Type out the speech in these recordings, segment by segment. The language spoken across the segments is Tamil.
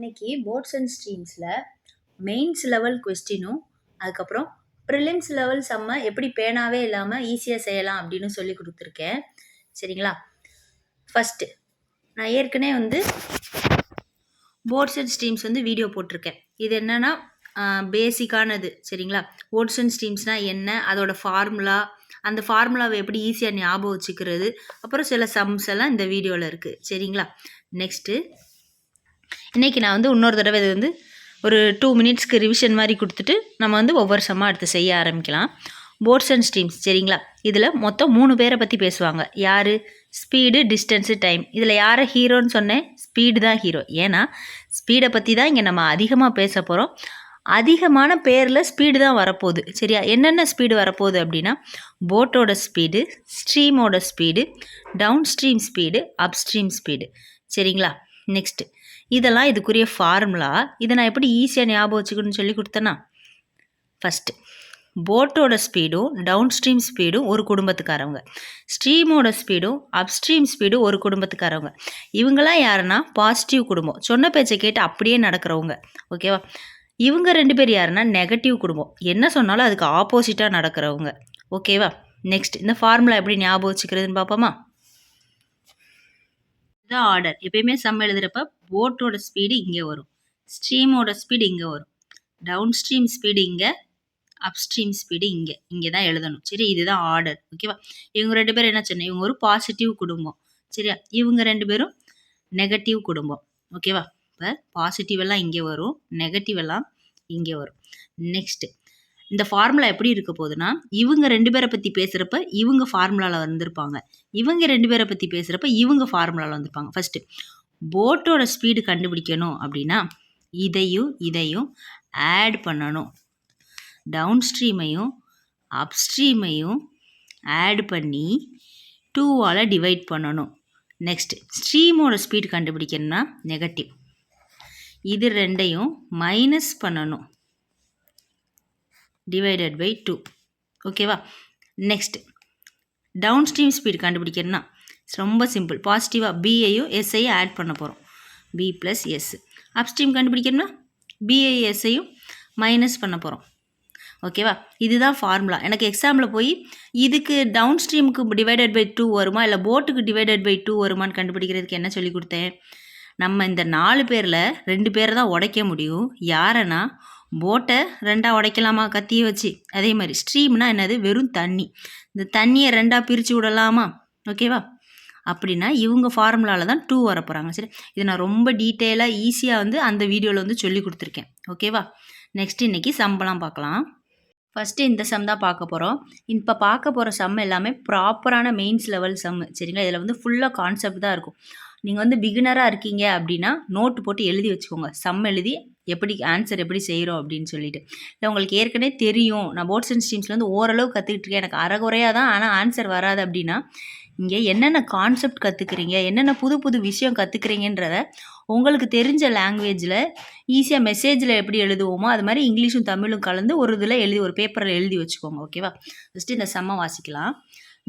இன்னைக்கு போர்ட்ஸ் அண்ட் ஸ்ட்ரீம்ஸில் மெயின்ஸ் லெவல் கொஸ்டினும் அதுக்கப்புறம் ப்ரிலிம்ஸ் லெவல் சம்மை எப்படி பேனாவே இல்லாமல் ஈஸியாக செய்யலாம் அப்படின்னு சொல்லி கொடுத்துருக்கேன். சரிங்களா? ஃபஸ்ட்டு நான் ஏற்கனவே போர்ட்ஸ் அண்ட் ஸ்ட்ரீம்ஸ் வீடியோ போட்டிருக்கேன். இது என்னென்னா பேசிக்கானது. சரிங்களா? போர்ட்ஸ் அண்ட் ஸ்ட்ரீம்ஸ்னால் என்ன, அதோட ஃபார்முலா, அந்த ஃபார்முலாவை எப்படி ஈஸியாக ஞாபகம் வச்சுக்கிறது, அப்புறம் சில சம்ஸ் எல்லாம் இந்த வீடியோவில் இருக்குது. சரிங்களா? நெக்ஸ்ட்டு இன்றைக்கி நான் இன்னொரு தடவை இது ஒரு 2 மினிட்ஸ்க்கு ரிவிஷன் மாதிரி கொடுத்துட்டு நம்ம ஒவ்வொரு சம்மாக அடுத்து செய்ய ஆரம்பிக்கலாம். Boats and streams. சரிங்களா? இதில் மொத்தம் 3 பேரை பற்றி பேசுவாங்க. யார்? Speed, distance, time. இதில் யாரை ஹீரோன்னு சொன்னேன்? ஸ்பீடு தான் ஹீரோ. ஏன்னா ஸ்பீடை பற்றி தான் இங்கே நம்ம அதிகமாக பேச போகிறோம். அதிகமான பேரில் ஸ்பீடு தான் வரப்போகுது. சரியா? என்னென்ன ஸ்பீடு வரப்போகுது அப்படின்னா போட்டோட ஸ்பீடு, ஸ்ட்ரீமோட speed, down stream speed, upstream speed. சரிங்களா? நெக்ஸ்ட்டு இதெல்லாம் இதுக்குரிய ஃபார்முலா. இதை நான் எப்படி ஈஸியாக ஞாபகம் வச்சுக்கணும்னு சொல்லி கொடுத்தேன்னா, ஃபஸ்ட்டு போட்டோட ஸ்பீடும் டவுன் ஸ்ட்ரீம் ஸ்பீடும் ஒரு குடும்பத்துக்காரவங்க, ஸ்ட்ரீமோட ஸ்பீடும் அப் ஸ்ட்ரீம் ஸ்பீடும் ஒரு குடும்பத்துக்காரவங்க. இவங்களாம் யாருன்னா பாசிட்டிவ் குடும்பம், சொன்ன பேச்சை கேட்டு அப்படியே நடக்கிறவங்க. ஓகேவா? இவங்க 2 பேர் யாருன்னா நெகட்டிவ் குடும்பம், என்ன சொன்னாலும் அதுக்கு ஆப்போசிட்டாக நடக்கிறவங்க. ஓகேவா? நெக்ஸ்ட் இந்த ஃபார்முலா எப்படி ஞாபகம் வச்சுக்கிறதுன்னு பார்ப்போமா? இதுதான் ஆர்டர். எப்பயுமே சம் எழுதுகிறப்ப போட்டோட ஸ்பீடு இங்கே வரும், ஸ்ட்ரீமோட ஸ்பீடு இங்கே வரும், டவுன் ஸ்ட்ரீம் ஸ்பீடு இங்கே, அப் ஸ்ட்ரீம் ஸ்பீடு இங்கே தான் எழுதணும். சரி, இதுதான் ஆர்டர். ஓகேவா? இவங்க 2 பேரும் என்ன சொன்னேன்? இவங்க ஒரு பாசிட்டிவ் குடும்பம். சரியா? இவங்க 2 பேரும் நெகட்டிவ் குடும்பம். ஓகேவா? இப்போ பாசிட்டிவ் எல்லாம் இங்கே வரும், நெகட்டிவ் எல்லாம் இங்கே வரும். நெக்ஸ்ட்டு இந்த ஃபார்முலா எப்படி இருக்க போகுதுன்னா, இவங்க 2 பேரை பற்றி பேசுகிறப்ப இவங்க ஃபார்முலாவில் வந்திருப்பாங்க, இவங்க 2 பேரை பற்றி பேசுகிறப்ப இவங்க ஃபார்முலாவில் வந்திருப்பாங்க. ஃபஸ்ட்டு போட்டோட ஸ்பீடு கண்டுபிடிக்கணும் அப்படின்னா இதையும் ஆட் பண்ணணும், டவுன் ஸ்ட்ரீமையும் அப் ஸ்ட்ரீமையும் ஆட் பண்ணி 2ஆல் டிவைட் பண்ணணும். நெக்ஸ்ட் ஸ்ட்ரீமோட ஸ்பீடு கண்டுபிடிக்கணும்னா நெகட்டிவ், இது 2ஐயும் மைனஸ் பண்ணணும், டிவைடட் பை 2. ஓகேவா? நெக்ஸ்ட் டவுன் ஸ்ட்ரீம் ஸ்பீடு கண்டுபிடிக்கணும்னா ரொம்ப சிம்பிள், பாசிட்டிவாக பிஐயும் எஸ்ஐயும் ஆட் பண்ண போகிறோம், B plus S. Upstream கண்டுபிடிக்கணும்னா பிஐ எஸ்ஐயும் மைனஸ் பண்ண போகிறோம். ஓகேவா? இதுதான் ஃபார்முலா. எனக்கு எக்ஸாமில் போய் இதுக்கு டவுன் ஸ்ட்ரீமுக்கு டிவைடட் பை 2 வருமா இல்லை போட்டுக்கு டிவைடட் பை 2 வருமானு கண்டுபிடிக்கிறதுக்கு என்ன சொல்லி கொடுத்தேன்? நம்ம இந்த 4 பேரில் 2 பேரை தான் உடைக்க முடியும். யாரைன்னா போட்டை 2ஆக உடைக்கலாமா கத்தியை வச்சு? அதே மாதிரி ஸ்ட்ரீம்னா என்னது? வெறும் தண்ணி. இந்த தண்ணியை 2ஆக பிரித்து விடலாமா? ஓகேவா? அப்படின்னா இவங்க ஃபார்முலாவில் தான் 2 வர போகிறாங்க. சரி, இது நான் ரொம்ப டீட்டெயிலாக ஈஸியாக அந்த வீடியோவில் சொல்லி கொடுத்துருக்கேன். ஓகேவா? நெக்ஸ்ட் இன்றைக்கி சம்பளம் பார்க்கலாம். ஃபஸ்ட்டு இந்த சம் தான் பார்க்க போகிறோம். இப்போ பார்க்க போகிற சம் எல்லாமே ப்ராப்பரான மெயின்ஸ் லெவல் சம்மு. சரிங்களா? இதில் ஃபுல்லாக கான்செப்ட் தான் இருக்கும். நீங்கள் பிகினராக இருக்கீங்க அப்படின்னா நோட்டு போட்டு எழுதி வச்சுக்கோங்க, சம் எழுதி எப்படி ஆன்சர் எப்படி செய்கிறோம் அப்படின்னு சொல்லிட்டு. இல்லை உங்களுக்கு ஏற்கனவே தெரியும், நான் போர்ட்ஸ் அண்ட் ஸ்ட்ரீம்ஸில் ஓரளவு கற்றுக்கிட்டு இருக்கேன், எனக்கு அரைகுறையாக தான் ஆனால் ஆன்சர் வராது அப்படின்னா, இங்கே என்னென்ன கான்செப்ட் கற்றுக்குறீங்க, என்னென்ன புது புது விஷயம் கற்றுக்குறீங்கன்றத உங்களுக்கு தெரிஞ்ச லாங்குவேஜில் ஈஸியாக மெசேஜில் எப்படி எழுதுவோமோ அது மாதிரி இங்கிலீஷும் தமிழும் கலந்து ஒரு இதில் எழுதி ஒரு பேப்பரில் எழுதி வச்சுக்கோங்க. ஓகேவா? ஃபஸ்ட்டு இந்த சம்மை வாசிக்கலாம்.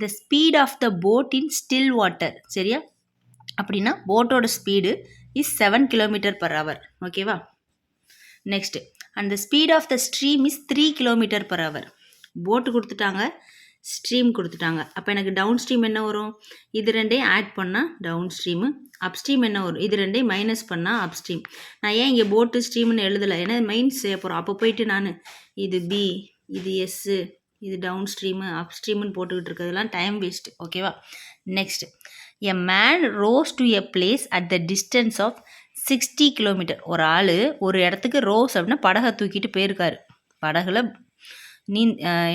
The speed of the boat in still water. சரியா? அப்படின்னா போட்டோட ஸ்பீடு இஸ் 7 km/h. ஓகேவா? Next and the speed of the stream is 3 km/h. போட்டு கொடுத்துட்டாங்க, ஸ்ட்ரீம் கொடுத்துட்டாங்க. அப்போ எனக்கு டவுன் ஸ்ட்ரீம் என்ன வரும்? இது 2ஐயும் ஆட் பண்ணால் டவுன் ஸ்ட்ரீமு. அப் ஸ்ட்ரீம் என்ன வரும்? இது 2ஐயும் மைனஸ் பண்ணால் அப் ஸ்ட்ரீம். நான் ஏன் இங்கே போட்டு ஸ்ட்ரீம்னு எழுதலை? ஏன்னா மைனஸ் செய்ய போகிறோம். அப்போ போயிட்டு நான் இது பி, இது எஸ்ஸு, இது டவுன் ஸ்ட்ரீமு, அப் ஸ்ட்ரீமுன்னு போட்டுக்கிட்டு இருக்கிறதுலாம் டைம் வேஸ்ட்டு. ஓகேவா? Next a man rows to a place at the distance of 60 km. ஒரு ஆள் ஒரு இடத்துக்கு ரோஸ் அப்படின்னா படகை தூக்கிட்டு போயிருக்காரு, படகுல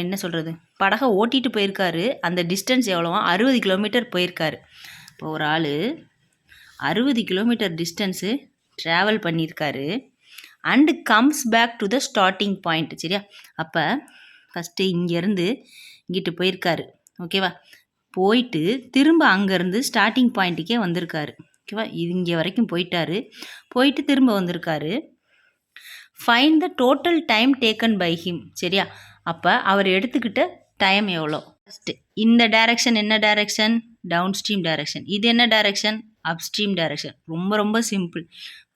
என்ன சொல்கிறது, படகை ஓட்டிகிட்டு போயிருக்காரு. அந்த டிஸ்டன்ஸ் எவ்வளோவா? 60 km போயிருக்காரு. இப்போ ஒரு ஆள் 60 km டிஸ்டன்ஸு ட்ராவல் பண்ணியிருக்காரு and comes back to the starting point. சரியா? அப்போ ஃபஸ்ட்டு இங்கேருந்து இங்கிட்டு போயிருக்காரு. ஓகேவா? போயிட்டு திரும்ப அங்கேருந்து ஸ்டார்டிங் பாயிண்ட்டுக்கே வந்திருக்காரு. ஓகேவா? இது இங்கே வரைக்கும் போயிட்டாரு, போயிட்டு திரும்ப வந்திருக்காரு. Find the total time taken by him. சரியா? அப்போ அவர் எடுத்துக்கிட்ட டைம் எவ்வளோ? ஃபஸ்ட்டு இந்த டைரக்ஷன் என்ன டைரக்ஷன்? Down stream direction. இது என்ன டைரக்ஷன்? Upstream direction. ரொம்ப ரொம்ப சிம்பிள்.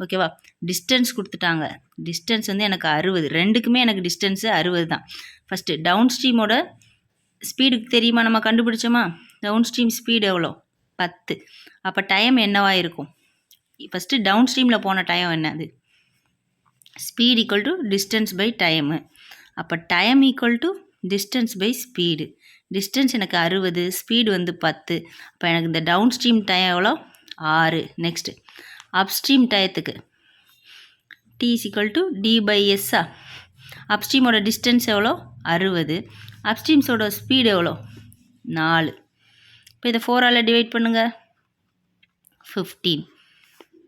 ஓகேவா? டிஸ்டன்ஸ் கொடுத்துட்டாங்க. டிஸ்டன்ஸ் வந்து எனக்கு 60. ரெண்டுக்குமே எனக்கு டிஸ்டன்ஸு 60 தான். ஃபஸ்ட்டு டவுன் ஸ்ட்ரீமோட ஸ்பீடுக்கு தெரியுமா, நம்ம கண்டுபிடிச்சோமா? டவுன் ஸ்ட்ரீம் ஸ்பீடு எவ்வளோ? 10. அப்போ டைம் என்னவா இருக்கும்? ஃபஸ்ட்டு டவுன் ஸ்ட்ரீமில் போன டைம் என்னது? Speed equal to distance by time. அப்போ time equal to distance by speed. Distance எனக்கு 60, ஸ்பீடு வந்து 10. அப்போ எனக்கு இந்த டவுன் ஸ்ட்ரீம் டைம் எவ்வளோ? 6. நெக்ஸ்ட்டு அப்ஸ்ட்ரீம் டயத்துக்கு T is equal to D by எஸ்ஸா. அப்ஸ்ட்ரீமோட டிஸ்டன்ஸ் எவ்வளோ? 60. அப்ஸ்ட்ரீம்ஸோட ஸ்பீடு எவ்வளோ? 4. இப்போ இதை 4ஆல் டிவைட் பண்ணுங்கள், 15.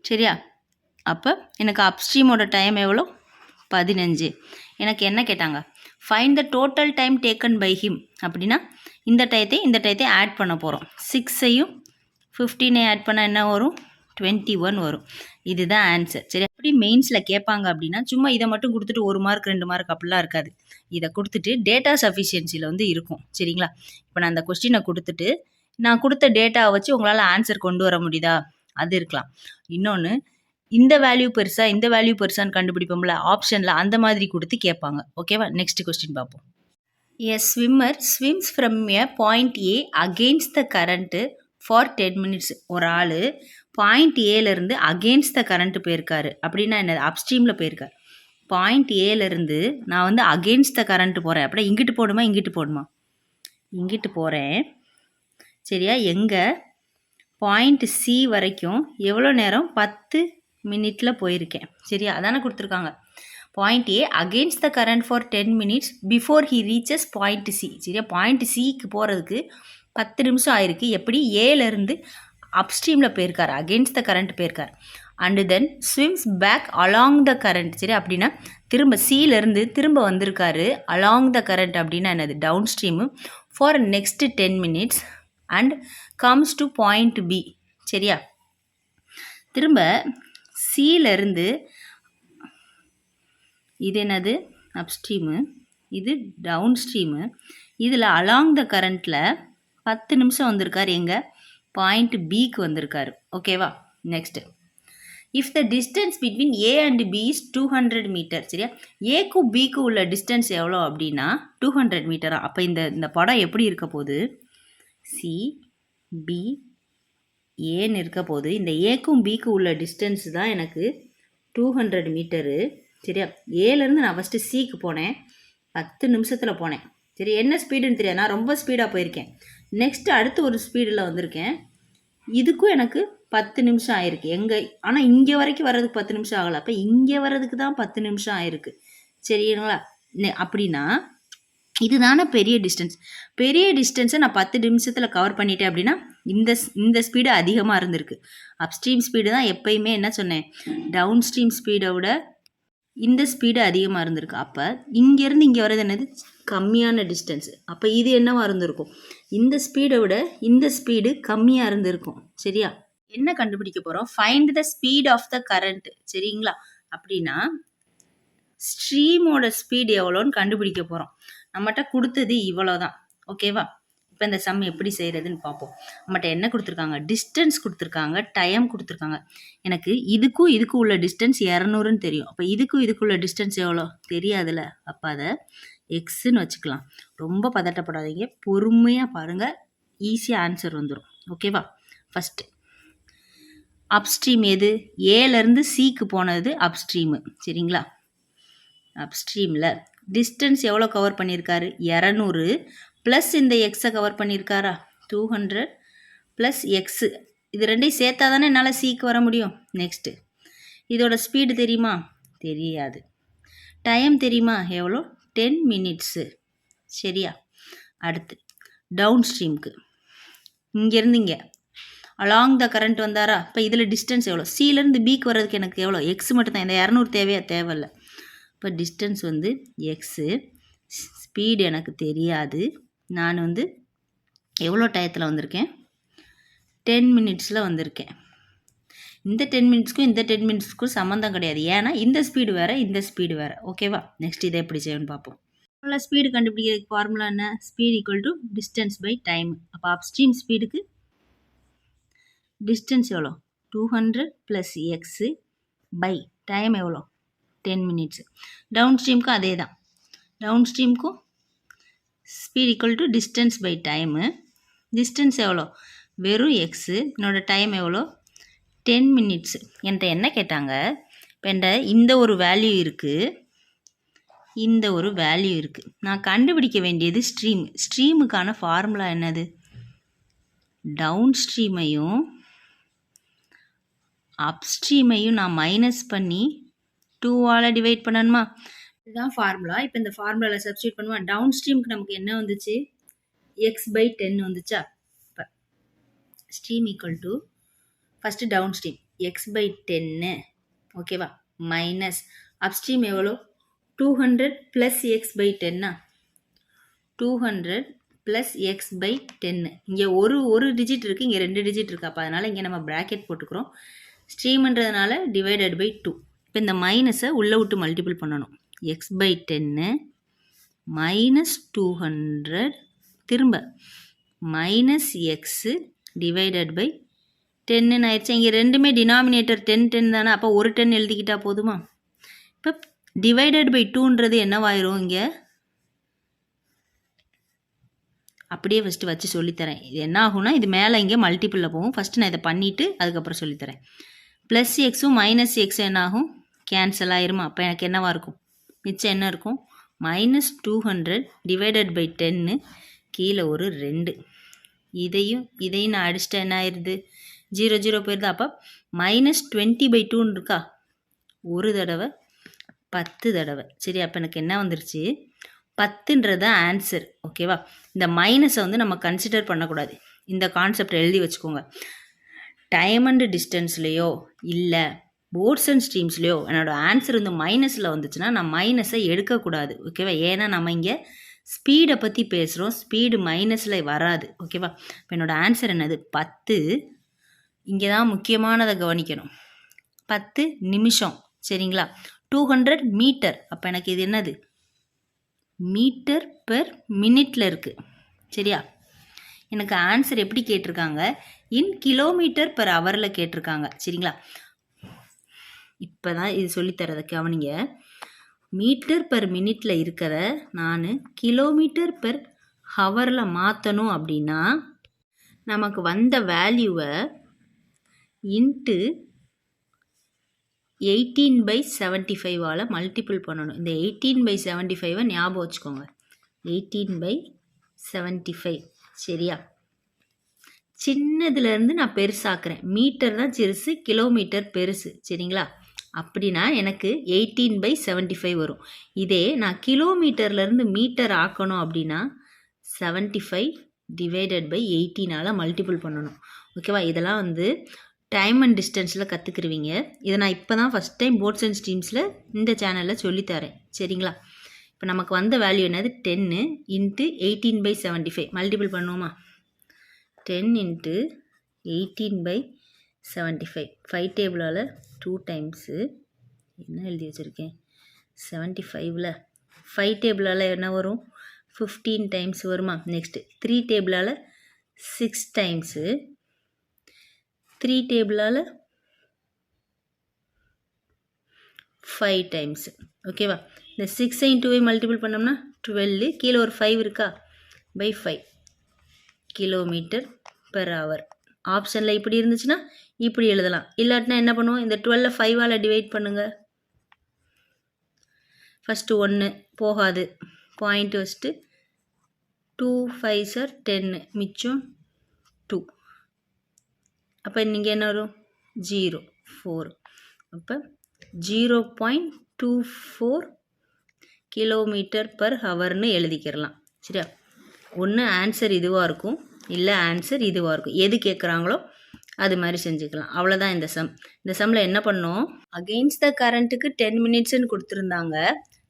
சரியா? அப்போ எனக்கு அப்ஸ்ட்ரீமோட டைம் எவ்வளோ? 15. எனக்கு என்ன கேட்டாங்க? Find the total time taken by him. அப்படின்னா இந்த டயத்தை ஆட் பண்ண போகிறோம். 6ஐயும் 15ஐயும் ஆட் பண்ணால் என்ன வரும்? 21 வரும். இதுதான் ஆன்சர். சரி, அப்படி மெயின்ஸில் கேட்பாங்க அப்படின்னா சும்மா இதை மட்டும் கொடுத்துட்டு 1 மார்க் 2 மார்க் அப்படிலாம் இருக்காது. இதை கொடுத்துட்டு டேட்டா சஃபிஷியன்சியில் வந்து இருக்கும். சரிங்களா? இப்போ நான் அந்த கொஸ்டினை கொடுத்துட்டு நான் கொடுத்த டேட்டாவை வச்சு உங்களால் ஆன்சர் கொண்டு வர முடியுதா? அது இருக்கலாம். இன்னொன்று, இந்த வேல்யூ பெருசா இந்த வேல்யூ பெருசான்னு கண்டுபிடிப்போம்ல ஆப்ஷனில், அந்த மாதிரி கொடுத்து கேட்பாங்க. ஓகேவா? நெக்ஸ்ட் கொஸ்டின் பார்ப்போம். A swimmer swims from a point A against the current for 10 minutes. ஒரு ஆள் பாயிண்ட் ஏலேருந்து அகெயின்ஸ்ட் த கரண்ட் போயிருக்காரு. அப்படின்னா என்னது? அப்ஸ்ட்ரீமில் போயிருக்காரு. பாயிண்ட் ஏலேருந்து நான் வந்து அகெயின்ஸ்ட் த கரண்ட் போகிறேன். அப்படின்னா இங்கிட்டு போடுமா இங்கிட்டு போடுமா? இங்கிட்டு போகிறேன். சரியா? எங்கே? பாயிண்ட் சி வரைக்கும் எவ்வளோ நேரம்? 10 மினிட்டில் போயிருக்கேன். சரியா? அதானே கொடுத்துருக்காங்க. Point A against the current for 10 minutes before he reaches point C. சரியா? பாயிண்ட் சிக்கு போகிறதுக்கு 10 நிமிஷம் ஆயிருக்கு. எப்படி? ஏலேருந்து அப்ஸ்ட்ரீமில் போயிருக்கார், அகெயின்ஸ்ட் த கரண்ட் போயிருக்கார். And then swims back along the current. சரி, அப்படின்னா திரும்ப சீலேருந்து திரும்ப வந்திருக்காரு. அலாங் த கரண்ட் அப்படின்னா என்னது? Down stream. For next 10 minutes and comes to point B. சரியா? திரும்ப சீலேருந்து இது என்னது? அப்ஸ்ட்ரீமு. இது டவுன் ஸ்ட்ரீமு. இதில் அலாங் த கரண்ட்டில் 10 நிமிஷம் வந்திருக்கார். எங்கே? பாயிண்ட் பிக்கு வந்திருக்காரு. ஓகேவா? Next, if the distance between A and B is 200 metre. சரியா? ஏக்கும் பிக்கு உள்ள டிஸ்டன்ஸ் எவ்வளோ அப்படின்னா 200 மீட்டரா. அப்போ இந்த படம் எப்படி இருக்க போகுது? சி பி ஏன்னு இருக்க போது இந்த ஏக்கும் பிக்கு உள்ள டிஸ்டன்ஸ் தான் எனக்கு 200 மீட்டரு. சரியா? ஏலேருந்து நான் ஃபஸ்ட்டு சிக்கு போனேன், 10 நிமிஷத்தில் போனேன். சரி, என்ன ஸ்பீடுன்னு தெரியாது, நான் ரொம்ப ஸ்பீடாக போயிருக்கேன். நெக்ஸ்ட்டு அடுத்து ஒரு ஸ்பீடில் வந்திருக்கேன். இதுக்கும் எனக்கு 10 நிமிஷம் ஆயிருக்கு. எங்கே? ஆனால் இங்கே வரைக்கும் வர்றதுக்கு 10 நிமிஷம் ஆகலை. அப்போ இங்கே வர்றதுக்கு தான் 10 நிமிஷம் ஆயிருக்கு. சரிங்களா? அப்படின்னா இதுதானே பெரிய டிஸ்டன்ஸ். பெரிய டிஸ்டன்ஸை நான் 10 நிமிஷத்தில் கவர் பண்ணிட்டேன் அப்படின்னா இந்த ஸ்பீடு அதிகமாக இருந்திருக்கு. அப்ஸ்ட்ரீம் ஸ்பீடு தான் எப்பயுமே என்ன சொன்னேன்? டவுன் ஸ்ட்ரீம் ஸ்பீடை விட இந்த ஸ்பீடு அதிகமாக இருந்திருக்கு. அப்போ இங்கேருந்து இங்கே வர்றது என்னது? கம்மியான டிஸ்டன்ஸு. அப்போ இது என்னவாக இருந்திருக்கும்? இந்த ஸ்பீடை விட இந்த ஸ்பீடு கம்மியாக இருந்திருக்கும். சரியா? என்ன கண்டுபிடிக்க போகிறோம்? Find the speed of the current. சரிங்களா? அப்படின்னா ஸ்ட்ரீமோட ஸ்பீடு எவ்வளோன்னு கண்டுபிடிக்க போகிறோம். நம்மகிட்ட கொடுத்தது இவ்வளோ தான். ஓகேவா? இப்போ இந்த சம் எப்படி செய்கிறதுன்னு பார்ப்போம். நம்மகிட்ட என்ன கொடுத்துருக்காங்க? டிஸ்டன்ஸ் கொடுத்துருக்காங்க, டைம் கொடுத்துருக்காங்க. எனக்கு இதுக்கும் உள்ள டிஸ்டன்ஸ் 200ன்னு தெரியும். அப்போ இதுக்குள்ள டிஸ்டன்ஸ் எவ்வளோ? தெரியாதுல்ல. அப்போ அதை எக்ஸுன்னு வச்சுக்கலாம். ரொம்ப பதட்டப்படாதீங்க, பொறுமையாக பாருங்கள், ஈஸியாக ஆன்சர் வந்துடும். ஓகேவா? ஃபஸ்ட்டு அப்ஸ்ட்ரீம் எது? ஏலேருந்து சிக்கு போனது அப்ஸ்ட்ரீமு. சரிங்களா? அப்ஸ்ட்ரீமில் டிஸ்டன்ஸ் எவ்வளோ கவர் பண்ணியிருக்காரு? 200 ப்ளஸ் இந்த எக்ஸை கவர் பண்ணியிருக்காரா? 200 plus x. இது ரெண்டையும் சேர்த்தா தானே என்னால் சிக்கு வர முடியும். நெக்ஸ்ட்டு, இதோட ஸ்பீடு தெரியுமா? தெரியாது. டைம் தெரியுமா? எவ்வளோ? 10 மினிட்ஸு. சரியா? அடுத்து டவுன் ஸ்ட்ரீமுக்கு இங்கேருந்து இங்கே அலாங் த கரண்ட் வந்தாரா? இப்போ இதில் டிஸ்டன்ஸ் எவ்வளோ? சிலேருந்து பிக்கு வர்றதுக்கு எனக்கு எவ்வளோ? எக்ஸ் மட்டும் தான். இந்த 200 தேவையில்லை. இப்போ டிஸ்டன்ஸ் வந்து எக்ஸு, ஸ்பீடு எனக்கு தெரியாது. நான் வந்து எவ்வளோ டயத்தில் வந்திருக்கேன்? 10 மினிட்ஸில் வந்திருக்கேன். இந்த 10 மினிட்ஸ்க்கும் இந்த 10 மினிட்ஸ்க்கும் சம்மந்தம் கிடையாது. ஏன்னா இந்த ஸ்பீடு வேறு, இந்த ஸ்பீடு வேறு. ஓகேவா? நெக்ஸ்ட் இதை எப்படி செய்யணும்னு பார்ப்போம். உள்ள ஸ்பீடு கண்டுபிடிக்கிறதுக்கு ஃபார்முலா என்ன? Speed equal to distance by time. அப்போ அப்ஸ்ட்ரீம் ஸ்பீடுக்கு டிஸ்டன்ஸ் எவ்வளோ? 200 ப்ளஸ் எக்ஸு பை டைம் எவ்வளோ 10 மினிட்ஸ். டவுன் ஸ்ட்ரீமுக்கும் அதே தான். டவுன் ஸ்ட்ரீமுக்கும் speed equal to distance by time. Distance எவ்வளோ வெறும் எக்ஸு, என்னோடய டைம் எவ்வளோ 10 மினிட்ஸு. என்கிட்ட என்ன கேட்டாங்க, இப்போ என்கிட்ட இந்த ஒரு வேல்யூ இருக்குது, இந்த ஒரு வேல்யூ இருக்குது. நான் கண்டுபிடிக்க வேண்டியது ஸ்ட்ரீம். ஸ்ட்ரீமுக்கான ஃபார்முலா என்னது, டவுன் ஸ்ட்ரீமையும் அப்ஸ்ட்ரீமையும் நான் மைனஸ் பண்ணி 2ஆல் டிவைட் பண்ணணுமா, இதுதான் ஃபார்முலா. இப்போ இந்த ஃபார்முலாவில் சப்ஸ்டியூட் பண்ணுவோம். டவுன் ஸ்ட்ரீமுக்கு நமக்கு என்ன வந்துச்சு, x/10 வந்துச்சா. இப்போ stream equal to first down stream x/10 ஓகேவா, மைனஸ் அப்ஸ்ட்ரீம் எவ்வளோ 200 ப்ளஸ் x/10 200 ப்ளஸ் x/10. இங்கே ஒரு டிஜிட் இருக்குது, இங்கே 2 டிஜிட் இருக்குது. அப்போ அதனால் இங்கே நம்ம ப்ராக்கெட் போட்டுக்கிறோம். ஸ்ட்ரீம்ன்றதுனால டிவைடட் பை 2. இப்போ இந்த மைனஸை உள்ளே விட்டு மல்டிபிள் பண்ணணும். x/10 மைனஸ் 200 திரும்ப மைனஸ் எக்ஸு டிவைடட் பை 10 ஆயிடுச்சு. இங்கே ரெண்டுமே டினாமினேட்டர் 10 தானே, அப்போ ஒரு 10 எழுதிக்கிட்டா போதுமா. இப்போ டிவைடட் பை 2ன்றது என்னவாயிரும், இங்கே அப்படியே ஃபஸ்ட்டு வச்சு சொல்லித்தரேன். இது என்ன ஆகும்னா, இது மேலே இங்கே மல்டிப்பிளில் போகும். ஃபஸ்ட்டு நான் இதை பண்ணிவிட்டு அதுக்கப்புறம் சொல்லித்தரேன். ப்ளஸ் எக்ஸும் மைனஸ் எக்ஸும் என்ன ஆகும், கேன்சல் ஆயிருமா. அப்போ எனக்கு என்னவா இருக்கும், மிச்சம் என்ன இருக்கும், மைனஸ் 200 டிவைடட் பை 10, கீழே ஒரு 2. இதையும் நான் அடிச்சிட்டா என்ன ஆயிடுது, 0 0 போயிடுது. அப்போ மைனஸ் 20/2 இருக்கா, ஒரு தடவை 10 தடவை. சரி, அப்போ எனக்கு என்ன வந்துருச்சு, 10ன்றது ஆன்சர். ஓகேவா, இந்த மைனஸை வந்து நம்ம கன்சிடர் பண்ணக்கூடாது. இந்த கான்செப்ட் எழுதி வச்சுக்கோங்க. டைம் அண்ட் டிஸ்டன்ஸ்லேயோ இல்லை போர்ட்ஸ் அண்ட் ஸ்ட்ரீம்ஸ்லேயோ என்னோடய ஆன்சர் வந்து மைனஸில் வந்துச்சுன்னா நான் மைனஸை எடுக்கக்கூடாது. ஓகேவா, ஏன்னா நம்ம இங்கே ஸ்பீடை பற்றி பேசுகிறோம், ஸ்பீடு மைனஸில் வராது. ஓகேவா, இப்போ என்னோடய ஆன்சர் என்னது 10. இங்கே தான் முக்கியமானதை கவனிக்கணும், 10 நிமிஷம். சரிங்களா, 200 மீட்டர். அப்போ எனக்கு இது என்னது, மீட்டர் பெர் மினிட்டில் இருக்குது. சரியா, எனக்கு ஆன்சர் எப்படி கேட்டிருக்காங்க, இன் கிலோமீட்டர் பெர் ஹவரில் கேட்டிருக்காங்க. சரிங்களா, இப்போ தான் இது சொல்லித்தரதை கவனிங்க. மீட்டர் பெர் மினிட்டில் இருக்கிற நான் கிலோமீட்டர் பெர் ஹவரில் மாற்றணும் அப்படின்னா நமக்கு வந்த வேல்யூவை இன்ட்டு 18/75 மல்டிபிள் பண்ணணும். இந்த 18/75 ஞாபகம் வச்சுக்கோங்க, 18/75. சரியா, சின்னதுலேருந்து நான் பெருசாக்குறேன். மீட்டர் தான் சிறுசு, கிலோமீட்டர் பெருசு. சரிங்களா, அப்படின்னா எனக்கு 18/75 வரும். இதே நான் கிலோமீட்டர்லேருந்து மீட்டர் ஆக்கணும் அப்படின்னா 75 டிவைடட் பை 18ஆல் மல்டிபிள் பண்ணணும். ஓகேவா, இதெல்லாம் வந்து டைம் அண்ட் டிஸ்டன்ஸில் கற்றுக்குருவீங்க. இதை நான் இப்போ தான் ஃபஸ்ட் டைம் போர்ட்ஸ் அண்ட் ஸ்ட்ரீம்ஸில் இந்த சேனலில் சொல்லித்தரேன். சரிங்களா, இப்போ நமக்கு வந்த வேல்யூ என்னது, 10 இன்ட்டு 18/75 மல்டிபிள் பண்ணுவோமா. 10 இன்ட்டு 18/75 5 டேபிளால் 2 டைம்ஸு என்ன எழுதி வச்சுருக்கேன், 75ல் 5 டேபிளால் என்ன வரும், 15 டைம்ஸ் வருமா. Next 3 டேபிளால் 6 times, 3 டேபிளால் 5 times. ஓகேவா, இந்த 6 2 மல்டிபிள் பண்ணோம்னா 12, கீழே ஒரு 5 இருக்கா, பை 5 கிலோமீட்டர் பெர் ஹவர். ஆப்ஷனில் இப்படி இருந்துச்சுன்னா இப்படி எழுதலாம், இல்லாட்டினா என்ன பண்ணுவோம், இந்த 12 5ஆல் டிவைட் பண்ணுங்கள். ஃபஸ்ட்டு 1 போகாது, பாயிண்ட் வச்சுட்டு 2 5s are 10, மிச்சம் 2. அப்போ நீங்கள் என்ன வரும், 0 4. அப்போ 0.24 கிலோமீட்டர் பெர் ஹவர்னு எழுதிக்கிறலாம். சரியா, ஒன்று ஆன்சர் இதுவாக இருக்கும், இல்லை ஆன்சர் இதுவாக இருக்கும். எது கேட்குறாங்களோ அது மாதிரி செஞ்சுக்கலாம். அவ்வளோதான் இந்த சம். இந்த சம்மில் என்ன பண்ணோம், அகெயின்ஸ்ட் த கரண்ட்டுக்கு 10 மினிட்ஸ்ன்னு கொடுத்துருந்தாங்க.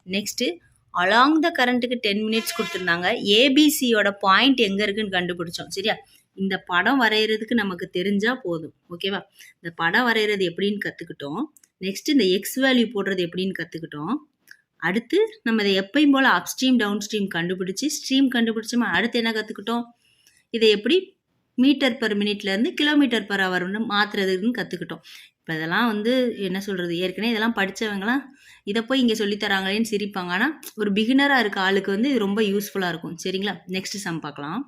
நெக்ஸ்ட்டு அலாங் த கரண்ட்டுக்கு 10 மினிட்ஸ் கொடுத்துருந்தாங்க. ஏபிசியோட பாயிண்ட் எங்கே இருக்குன்னு கண்டுபிடிச்சோம். சரியா, இந்த படம் வரைகிறதுக்கு நமக்கு தெரிஞ்சால் போதும். ஓகேவா, இந்த படம் வரைகிறது எப்படின்னு கற்றுக்கிட்டோம். நெக்ஸ்ட்டு இந்த எக்ஸ் வேல்யூ போடுறது எப்படின்னு கற்றுக்கிட்டோம். அடுத்து நம்ம இதை எப்பயும் போல் அப்ஸ்ட்ரீம் டவுன் ஸ்ட்ரீம் கண்டுபிடிச்சி ஸ்ட்ரீம் கண்டுபிடிச்சோமா. அடுத்து என்ன கற்றுக்கிட்டோம், இதை எப்படி மீட்டர் பெர் மினிட்லேருந்து கிலோமீட்டர் பெர் ஹவர்னு மாற்றுறதுன்னு கற்றுக்கிட்டோம். இப்போ இதெல்லாம் என்ன சொல்கிறது, ஏற்கனவே இதெல்லாம் படித்தவங்களாம் இதை போய் இங்கே சொல்லித்தராங்களேன்னு சிரிப்பாங்க. ஆனால் ஒரு பிகினராக இருக்க ஆளுக்கு இது ரொம்ப யூஸ்ஃபுல்லாக இருக்கும். சரிங்களா, நெக்ஸ்ட் சம் பார்க்கலாம்.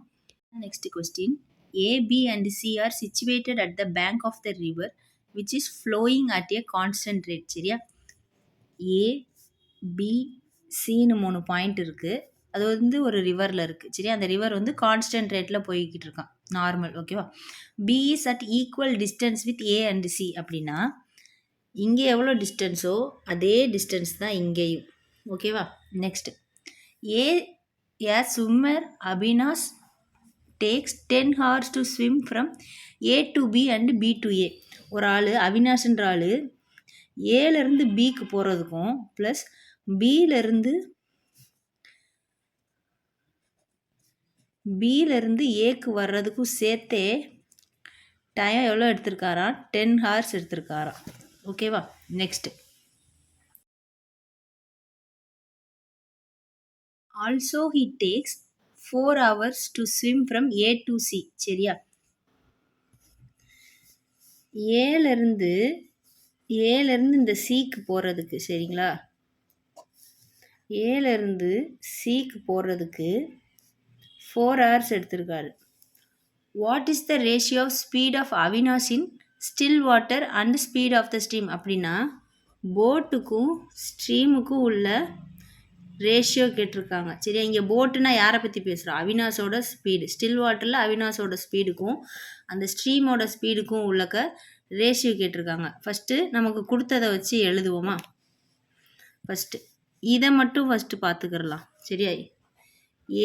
Next question, A, B and C are situated at the bank of the river which is flowing at a constant rate. சரியா, A, B, Cன்னு 3 பாயிண்ட் இருக்குது. அது ஒரு ரிவரில் இருக்குது. சரி, அந்த ரிவர் கான்ஸ்டன்ட் ரேட்டில் போய்கிட்டு இருக்கான், நார்மல். ஓகேவா. B is at equal distance with A and C அப்படின்னா இங்கே எவ்வளோ டிஸ்டன்ஸோ அதே டிஸ்டன்ஸ் தான் இங்கேயும். ஓகேவா. Next, A swimmer Abinash takes 10 hours to swim from A to B and B to A. ஒரு ஆள் அவினாஷ்ன்ற ஆள் ஏலேருந்து பிக்கு போகிறதுக்கும் ப்ளஸ் பியிலேருந்து ஏக்கு வர்றதுக்கும் சேர்த்தே டைம் எவ்வளோ எடுத்திருக்காராம், 10 hours எடுத்திருக்காராம். ஓகேவா. Next, also he takes 4 hours to swim from A to C. சரியா, ஏலேருந்து இந்த சிக்கு போகிறதுக்கு, சரிங்களா, ஏலேருந்து சிக்கு போகிறதுக்கு 4 hours எடுத்திருக்காரு. What is the ratio of speed of Avinash in still water and speed of the stream அப்படின்னா போட்டுக்கும் ஸ்ட்ரீமுக்கும் உள்ள ரேஷியோ கேட்டிருக்காங்க. சரியா, இங்கே போட்டுனா யாரை பற்றி பேசுகிறோம், அவினாஷோட ஸ்பீடு. ஸ்டில் வாட்டரில் அவினாஷோட ஸ்பீடுக்கும் அந்த ஸ்ட்ரீமோட ஸ்பீடுக்கும் உள்ளக்க ரேஷியோ கேட்டிருக்காங்க. ஃபஸ்ட்டு நமக்கு கொடுத்ததை வச்சு எழுதுவோமா. ஃபஸ்ட்டு இதை மட்டும் பார்த்துக்கிறலாம். சரியா,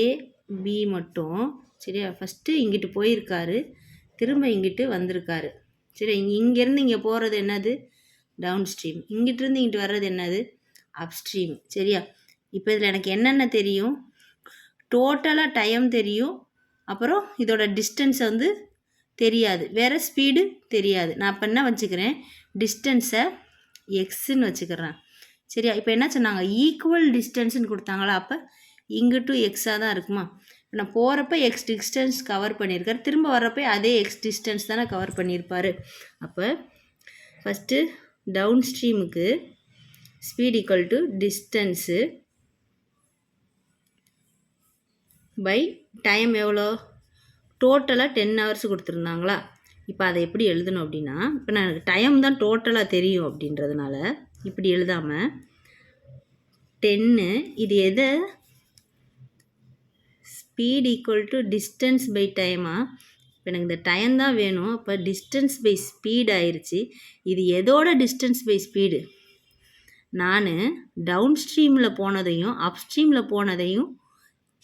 ஏபி மட்டும். சரியா, ஃபஸ்ட்டு இங்கிட்டு போயிருக்காரு, திரும்ப இங்கிட்டு வந்திருக்காரு. சரி, இங்கேருந்து இங்கே போகிறது என்னது, டவுன் ஸ்ட்ரீம். இங்கிட்டிருந்து இங்கிட்டு வர்றது என்னது, அப் ஸ்ட்ரீம். சரியா, இப்போ இதில் எனக்கு என்னென்ன தெரியும், டோட்டலாக டைம் தெரியும், அப்புறம் இதோட டிஸ்டன்ஸை தெரியாது, வேறு ஸ்பீடு தெரியாது. நான் இப்போ என்ன வச்சுக்கிறேன், டிஸ்டன்ஸை எக்ஸுன்னு வச்சுக்கிறேன். சரியா, இப்போ என்ன சொன்னாங்க, ஈக்குவல் டிஸ்டன்ஸுன்னு கொடுத்தாங்களா, அப்போ இங்கிட்டு எக்ஸாக தான் இருக்குமா. நான் போகிறப்ப எக்ஸ் டிஸ்டன்ஸ் கவர் பண்ணியிருக்காரு, திரும்ப வர்றப்போ அதே எக்ஸ் டிஸ்டன்ஸ் தானே கவர் பண்ணியிருப்பார். அப்போ ஃபஸ்ட்டு டவுன் ஸ்ட்ரீமுக்கு speed equal to distance by time எவ்வளோ, டோட்டலாக 10 hours கொடுத்துருந்தாங்களா. இப்போ அதை எப்படி எழுதணும் அப்படின்னா, இப்போ நான் டைம் தான் டோட்டலாக தெரியும் அப்படின்றதுனால இப்படி எழுதாமல் 10, இது எதை, speed equal to distance by டைமா. இப்போ எனக்கு இந்த டைம் தான் வேணும், அப்போ டிஸ்டன்ஸ் பை ஸ்பீட் ஆயிடுச்சு. இது எதோட டிஸ்டன்ஸ் பை ஸ்பீடு, நான் டவுன் ஸ்ட்ரீமில் போனதையும் அப் ஸ்ட்ரீமில் போனதையும்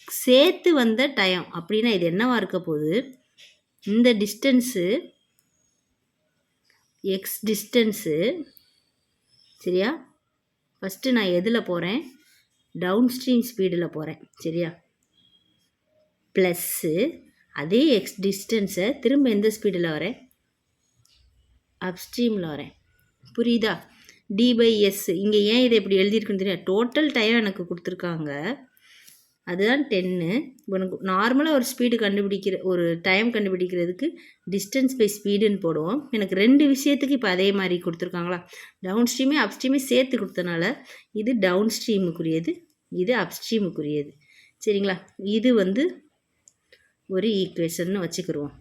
சேர்த்து வந்த டைம். அப்படின்னா இது என்னவாக இருக்க போகுது, இந்த டிஸ்டன்ஸு எக்ஸ் டிஸ்டன்ஸு. சரியா, ஃபஸ்ட்டு நான் எதில் போகிறேன், டவுன் ஸ்ட்ரீம் ஸ்பீடில் போகிறேன். சரியா, ப்ளஸ்ஸு அதே எக்ஸ் டிஸ்டன்ஸை திரும்ப எந்த ஸ்பீடில் வரேன், அப் ஸ்ட்ரீமில் வரேன். புரியுதா, டி/எஸ். இங்கே ஏன் இதை எப்படி எழுதியிருக்குன்னு தெரியாது, டோட்டல் டைம் எனக்கு கொடுத்துருக்காங்க, அதுதான் 10. உனக்கு நார்மலாக ஒரு ஸ்பீடு ஒரு டைம் கண்டுபிடிக்கிறதுக்கு டிஸ்டன்ஸ் பை ஸ்பீடுன்னு போடுவோம். எனக்கு 2 விஷயத்துக்கு இப்போ அதே மாதிரி கொடுத்துருக்காங்களா, டவுன் ஸ்ட்ரீமே அப் ஸ்ட்ரீமே சேர்த்து கொடுத்தனால இது டவுன் ஸ்ட்ரீமுக்குரியது, இது அப் ஸ்ட்ரீமுக்குரியது. சரிங்களா, இது ஒரு ஈக்குவேஷன்னு வச்சுக்கிடுவோம்.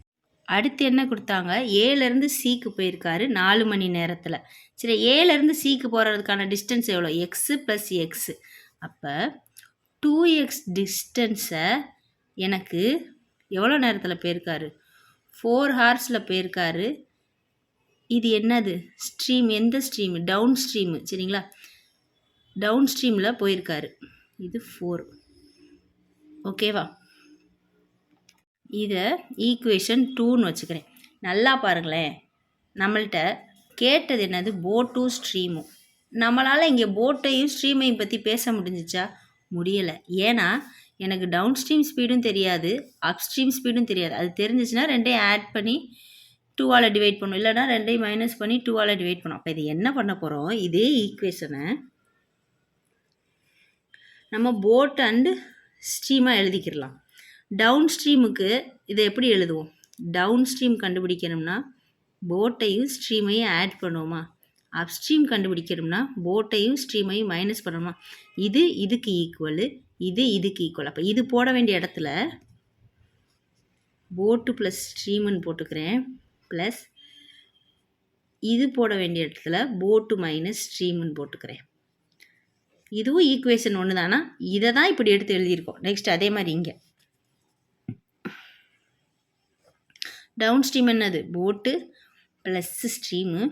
அடுத்து என்ன கொடுத்தாங்க, ஏலேருந்து சிக்கு போயிருக்காரு 4 மணி நேரத்தில். சரி, ஏலேருந்து சிக்கு போகிறதுக்கான டிஸ்டன்ஸ் எவ்வளோ, எக்ஸு ப்ளஸ் எக்ஸு. அப்போ 2x டிஸ்டன்ஸை எனக்கு எவ்வளோ நேரத்தில் போயிருக்காரு, 4 hours போயிருக்காரு. இது என்னது ஸ்ட்ரீம், எந்த ஸ்ட்ரீமு, டவுன் ஸ்ட்ரீமு. சரிங்களா, டவுன் ஸ்ட்ரீமில் போயிருக்காரு, இது 4. ஓகேவா, இதை ஈக்குவேஷன் 2ன்னு வச்சுக்கிறேன். நல்லா பாருங்களேன், நம்மள்கிட்ட கேட்டது என்னது, போட்டும் ஸ்ட்ரீமும். நம்மளால் இங்கே போட்டையும் ஸ்ட்ரீமையும் பற்றி பேச முடிஞ்சிச்சா, முடியலை. ஏன்னா எனக்கு டவுன் ஸ்ட்ரீம் ஸ்பீடும் தெரியாது, அப் ஸ்ட்ரீம் ஸ்பீடும் தெரியாது. அது தெரிஞ்சிச்சுன்னா 2ஐயும் ஆட் பண்ணி 2ஆல் டிவைட் பண்ணும், இல்லைனா 2ஐயும் மைனஸ் பண்ணி 2ஆல் டிவைட் பண்ணும். அப்போ இது என்ன பண்ண போகிறோம், இதே ஈக்குவேஷனை நம்ம போட் அண்டு ஸ்ட்ரீமாக எழுதிக்கிடலாம். டவுன் ஸ்ட்ரீமுக்கு இதை எப்படி எழுதுவோம், டவுன் ஸ்ட்ரீம் கண்டுபிடிக்கணும்னா போட்டையும் ஸ்ட்ரீமையும் ஆட் பண்ணுவோமா, அப்ஸ்ட்ரீம் கண்டுபிடிக்கணும்னா போட்டையும் ஸ்ட்ரீமையும் மைனஸ் பண்ணணுமா. இது இதுக்கு ஈக்குவலு, இது இதுக்கு ஈக்குவல். அப்போ இது போட வேண்டிய இடத்துல போட்டு ப்ளஸ் ஸ்ட்ரீமுன்னு போட்டுக்கிறேன், ப்ளஸ் இது போட வேண்டிய இடத்துல போட்டு மைனஸ் ஸ்ட்ரீமுன்னு போட்டுக்கிறேன். இதுவும் ஈக்குவேஷன் ஒன்று தானா, இதை தான் இப்படி எடுத்து எழுதியிருக்கோம். நெக்ஸ்ட் அதே மாதிரி இங்கே டவுன் ஸ்ட்ரீம் என்னது, போட்டு ப்ளஸ் ஸ்ட்ரீமு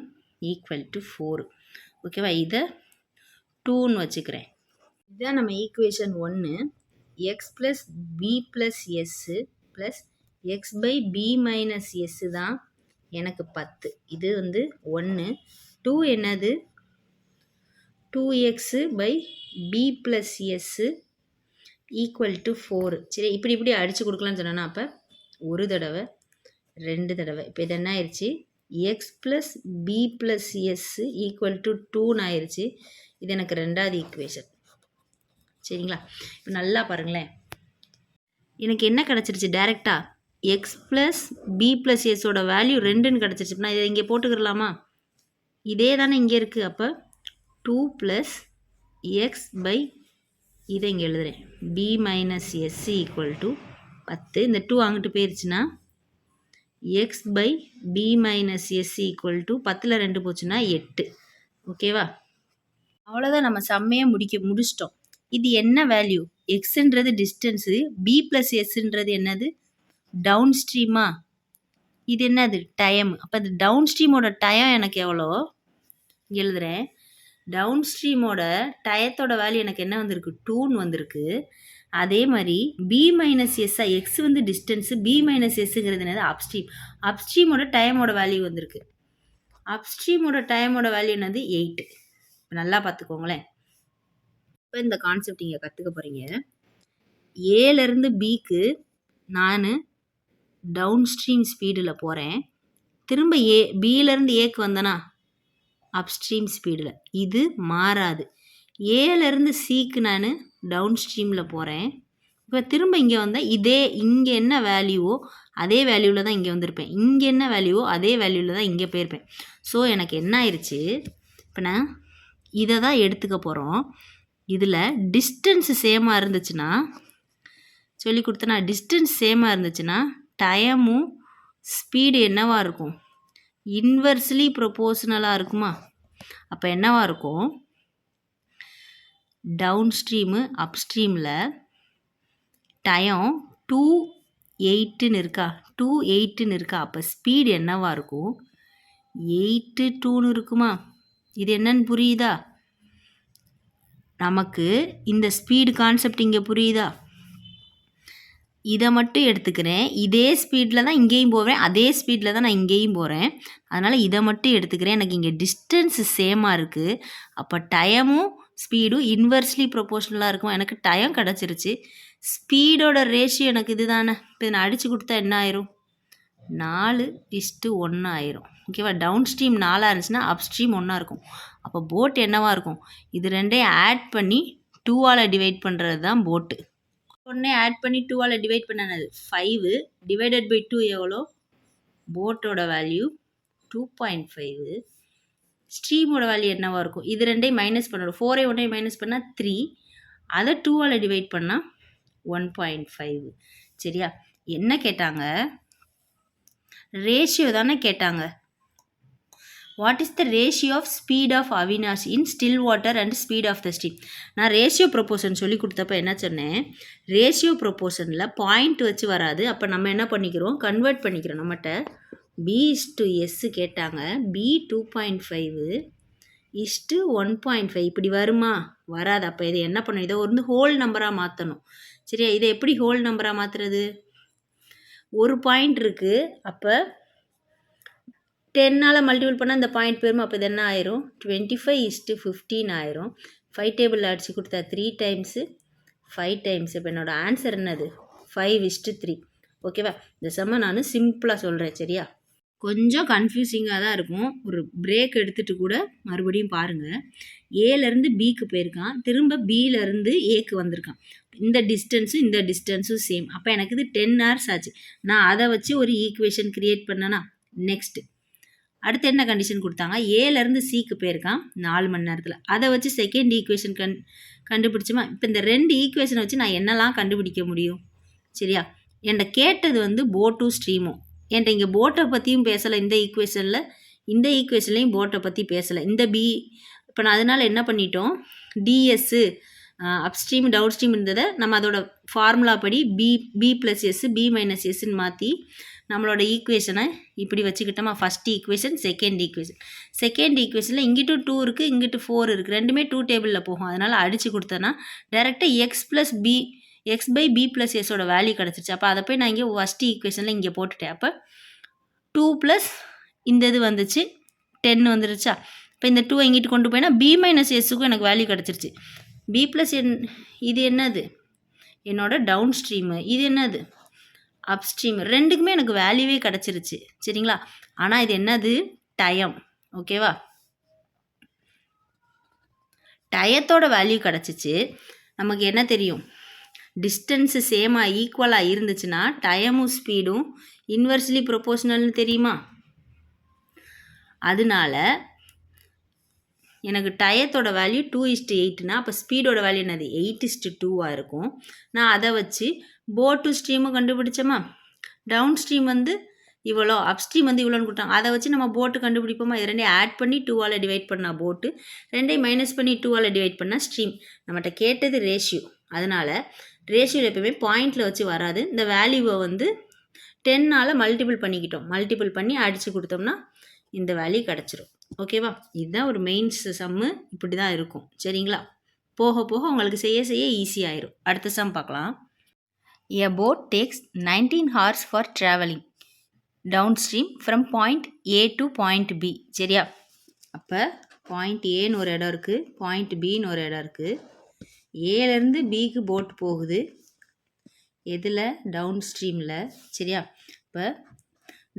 ஈக்குவல் டு 4. ஓகேவா, இதை 2ன்னு வச்சுக்கிறேன். இதுதான் நம்ம equation 1. X plus B plus S plus x by B minus S தான் எனக்கு 10. இது 1. 2 என்னது, 2x by B plus S equal to 4. சரி, இப்படி அடித்து கொடுக்கலான்னு சொன்னேன்னா அப்போ ஒரு தடவை 2 தடவை. இப்போ இது என்ன ஆயிடுச்சு, X plus B plus S equal to 2ன்னு ஆயிடுச்சு. இது எனக்கு 2வது ஈக்குவேஷன். சரிங்களா, இப்போ நல்லா பாருங்களேன், எனக்கு என்ன கிடச்சிருச்சு டேரெக்டாக எக்ஸ் ப்ளஸ் பி ப்ளஸ் எஸ்ஸோட வேல்யூ 2ன்னு கிடச்சிருச்சு. நான் இதை இங்கே போட்டுக்கிறலாமா, இதே தானே இங்கே இருக்குது. அப்போ 2 ப்ளஸ் எக்ஸ் பை இதை இங்கே எழுதுகிறேன், B minus S equal to 10. இந்த 2 அங்கிட்டு போயிடுச்சுன்னா X by B minus S equal to 10ல் 2 போச்சுன்னா 8. ஓகேவா, அவ்வளோதான், நம்ம செம்மையாக முடிச்சிட்டோம். இது என்ன வேல்யூ, எக்ஸுன்றது டிஸ்டன்ஸு, பி ப்ளஸ் எஸ்ன்றது என்னது டவுன் ஸ்ட்ரீமா, இது என்னது டைம். அப்போ இது டவுன் ஸ்ட்ரீமோட டைம் எனக்கு எவ்வளோ எழுதுகிறேன். டவுன் ஸ்ட்ரீமோட டயத்தோட வேல்யூ எனக்கு என்ன வந்திருக்கு, 2ன்னு வந்திருக்கு. அதே மாதிரி பி மைனஸ் எஸ்ஸா, எக்ஸ் டிஸ்டன்ஸு, பி மைனஸ் எஸ்ஸுங்கிறது என்னது அப்ஸ்ட்ரீம். அப்ஸ்ட்ரீமோட டைமோட வேல்யூ வந்திருக்கு. அப்ஸ்ட்ரீமோட டைமோட வேல்யூ என்னது 8. நல்லா பார்த்துக்கோங்களேன். இப்போ இந்த கான்செப்ட் இங்கே கற்றுக்க போகிறீங்க. ஏலேருந்து பிக்கு நான் டவுன் ஸ்ட்ரீம் ஸ்பீடில் போகிறேன், திரும்ப பியிலேருந்து ஏக்கு வந்தேனா அப்ஸ்ட்ரீம் ஸ்பீடில். இது மாறாது. ஏலேருந்து சிக்கு நான் டவுன் ஸ்ட்ரீமில் போகிறேன், இப்போ திரும்ப இங்கே வந்தால் இதே இங்கே என்ன வேல்யூவோ அதே வேல்யூவில் தான் இங்கே வந்திருப்பேன், இங்கே என்ன வேல்யூவோ அதே வேல்யூவில் தான் இங்கே போயிருப்பேன். ஸோ எனக்கு என்ன ஆயிடுச்சு, இப்போ நான் இதை தான் எடுத்துக்க போகிறோம். இதில் டிஸ்டன்ஸு சேமாக இருந்துச்சுன்னா சொல்லி கொடுத்தனா, டிஸ்டன்ஸ் சேமாக இருந்துச்சுன்னா டைமும் ஸ்பீடு என்னவாக இருக்கும், இன்வெர்ஸ்லி ப்ரொபோர்ஷனலாக இருக்குமா. அப்போ என்னவாக இருக்கும், டவுன் ஸ்ட்ரீமு அப் ஸ்ட்ரீமில் டைம் 2:8ன்னு இருக்கா, 2:8ன்னு இருக்கா. அப்போ ஸ்பீடு என்னவாக இருக்கும், 8:2ன்னு இருக்குமா. இது என்னன்னு புரியுதா, நமக்கு இந்த ஸ்பீடு கான்செப்ட் இங்கே புரியுதா. இதை மட்டும் எடுத்துக்கிறேன், இதே ஸ்பீடில் தான் இங்கேயும் போகிறேன், அதே ஸ்பீடில் தான் நான் இங்கேயும் போகிறேன். அதனால் இதை மட்டும் எடுத்துக்கிறேன். எனக்கு இங்கே டிஸ்டன்ஸு சேமாக இருக்குது. அப்போ டைமும் ஸ்பீடும் இன்வெர்ஸ்லி ப்ரொபோர்ஷனலாக இருக்கும். எனக்கு டைம் கிடச்சிருச்சு. ஸ்பீடோட ரேஷியோ எனக்கு இது தானே. இப்போ நான் அடித்து கொடுத்தா என்ன ஆயிரும், 4:1 ஆயிரும். ஓகேவா, டவுன் ஸ்ட்ரீம் 4 இருந்துச்சுன்னா அப் ஸ்ட்ரீம் 1 இருக்கும். அப்போ போட் என்னவாக இருக்கும், இது ரெண்டையும் ஆட் பண்ணி 2ஆல் டிவைட் பண்ணுறது தான் போட்டு. ஒன்றே ஆட் பண்ணி 2ஆல் டிவைட் பண்ணது 5 டிவைடட் பை 2 எவ்வளோ, போட்டோட வேல்யூ 2.5. ஸ்ட்ரீமோட வேல்யூ என்னவாக இருக்கும், இது ரெண்டையும் மைனஸ் பண்ணணும், 4 ஒன்றையும் மைனஸ் பண்ணால் 3, அதை 2ஆல் டிவைட் பண்ணால் 1.5. சரியா, என்ன கேட்டாங்க, ரேஷியோ தானே கேட்டாங்க. What is the ratio of speed of Avinash in still water and speed of the stream. நான் ரேஷியோ ப்ரொப்போர்ஷன் சொல்லி கொடுத்தப்ப என்ன சொன்னேன், ரேஷியோ ப்ரொப்போர்ஷனில் பாயிண்ட் வச்சு வராது. அப்போ நம்ம என்ன பண்ணிக்கிறோம், கன்வெர்ட் பண்ணிக்கிறோம். நம்மகிட்ட B/S கேட்டாங்க, B 2.5 இஸ்ட்டு 1.5 இப்படி வருமா, வராது. அப்போ இதை என்ன பண்ணணும், இதை ஒரு ஹோல் நம்பராக மாற்றணும். சரியா, இதை எப்படி ஹோல் நம்பராக மாற்றுறது, ஒரு பாயிண்ட் இருக்குது, அப்போ 10ஆல் மல்டிபிள் பண்ணால் இந்த பாயிண்ட் போயிடும். அப்போ இது என்ன ஆயிரும், 25:15 ஆயிரும். 5 டேபிளில் அடித்து கொடுத்தா 3 டைம்ஸு 5 டைம்ஸ். இப்போ என்னோடய ஆன்சர் என்னது, 5:3. ஓகேவா, இந்த செம்ம நான் சிம்பிளாக சொல்கிறேன். சரியா, கொஞ்சம் கன்ஃபியூசிங்காக தான் இருக்கும். ஒரு பிரேக் எடுத்துகிட்டு கூட மறுபடியும் பாருங்கள். ஏலேருந்து பிக்கு போயிருக்கான், திரும்ப பியிலேருந்து ஏக்கு வந்திருக்கான். இந்த டிஸ்டன்ஸும் சேம். அப்போ எனக்கு இது 10 hours ஆச்சு. நான் அதை வச்சு ஒரு ஈக்குவேஷன் கிரியேட் பண்ணேன்னா நெக்ஸ்ட்டு அடுத்து என்ன கண்டிஷன் கொடுத்தாங்க, ஏலேருந்து சிக்கு போயிருக்கான் 4 மணி நேரத்தில். அதை வச்சு செகண்ட் ஈக்குவேஷன் கண்டுபிடிச்சோமா. இப்போ இந்த 2 ஈக்குவேஷனை வச்சு நான் என்னெல்லாம் கண்டுபிடிக்க முடியும்? சரியா, என்கிட்ட கேட்டது வந்து போட்டும் ஸ்ட்ரீமும். என்கிட்ட இங்கே போட்டை பற்றியும் பேசலை இந்த ஈக்குவேஷன்லையும் போட்டை பற்றி பேசலை. இந்த பி இப்போ நான் அதனால் என்ன பண்ணிட்டோம், டிஎஸ்ஸு அப்ஸ்ட்ரீம் டவுன் ஸ்ட்ரீம் இருந்ததை நம்ம அதோட ஃபார்முலா படி B plus S B minus எஸ்ன்னு மாற்றி நம்மளோட ஈக்குவேஷனை இப்படி வச்சுக்கிட்டோமா. ஃபஸ்ட் ஈக்குவேஷன் செகண்ட் ஈக்குவேஷனில் இங்கிட்டு 2 இருக்குது, இங்கிட்டு 4 இருக்குது. ரெண்டுமே 2 டேபிளில் போகும். அதனால் அடித்து கொடுத்தேன்னா டேரெக்டாக எக்ஸ் பை பி ப்ளஸ் எஸோட வேல்யூ கிடச்சிருச்சு. அப்போ அதை போய் நான் இங்கே ஃபஸ்ட் ஈக்குவேஷனில் இங்கே போட்டுட்டேன். அப்போ 2 ப்ளஸ் இந்த இது வந்துச்சு 10 வந்துருச்சா. இப்போ இந்த 2 இங்கிட்டு கொண்டு போயினா பி மைனஸ் எஸ்ஸுக்கும் எனக்கு வேல்யூ கிடச்சிருச்சு. பி ப்ளஸ் இது என்னது, என்னோட டவுன் ஸ்ட்ரீமு. இது என்னது, அப் ஸ்ட்ரீம். ரெண்டுக்குமே எனக்கு வேல்யூவே கிடச்சிருச்சு. சரிங்களா, ஆனால் இது என்னது, டைம். ஓகேவா, டயத்தோட வேல்யூ கிடச்சிச்சு. நமக்கு என்ன தெரியும், டிஸ்டன்ஸு சேமாக ஈக்குவலாக இருந்துச்சுன்னா டைமும் ஸ்பீடும் இன்வெர்ஸ்லி ப்ரொபோஷனல்னு தெரியுமா. அதனால எனக்கு டயத்தோட வேல்யூ 2:8னா அப்போ ஸ்பீடோட வேல்யூ என்னது 8:2 இருக்கும். நான் அதை வச்சு போட்டு ஸ்ட்ரீமும் கண்டுபிடிச்சோமா. டவுன் ஸ்ட்ரீம் வந்து இவ்வளோ, அப் ஸ்ட்ரீம் வந்து இவ்வளோன்னு கொடுத்தாங்க. அதை வச்சு நம்ம போட்டு கண்டுபிடிப்போமா. இது ரெண்டையும் ஆட் பண்ணி 2ஆல் டிவைட் பண்ணால் போட்டு, ரெண்டையும் மைனஸ் பண்ணி 2ஆல் டிவைட் பண்ணால் ஸ்ட்ரீம். நம்மகிட்ட கேட்டது ரேஷியோ. அதனால் ரேஷியோவில் எப்பவுமே பாயிண்டில் வச்சு வராது. இந்த வேல்யூவை வந்து 10ஆல் மல்டிபிள் பண்ணிக்கிட்டோம். மல்டிபிள் பண்ணி அடித்து கொடுத்தோம்னா இந்த வேல்யூ கிடச்சிரும். ஓகேவா, இதுதான் ஒரு மெயின்ஸ் சம்மு. இப்படி தான் இருக்கும். சரிங்களா, போக போக உங்களுக்கு செய்ய ஈஸியாயிரும். அடுத்த சம் பார்க்கலாம். A boat takes 19 hours for traveling downstream from point A to point B. சரியா, அப்போ பாயிண்ட் ஏன்னு ஒரு இடம் இருக்குது, பாயிண்ட் பின்னு ஒரு இடம் இருக்குது. ஏலேருந்து பிக்கு போட் போகுது. எதில், டவுன் ஸ்ட்ரீமில். சரியா, இப்போ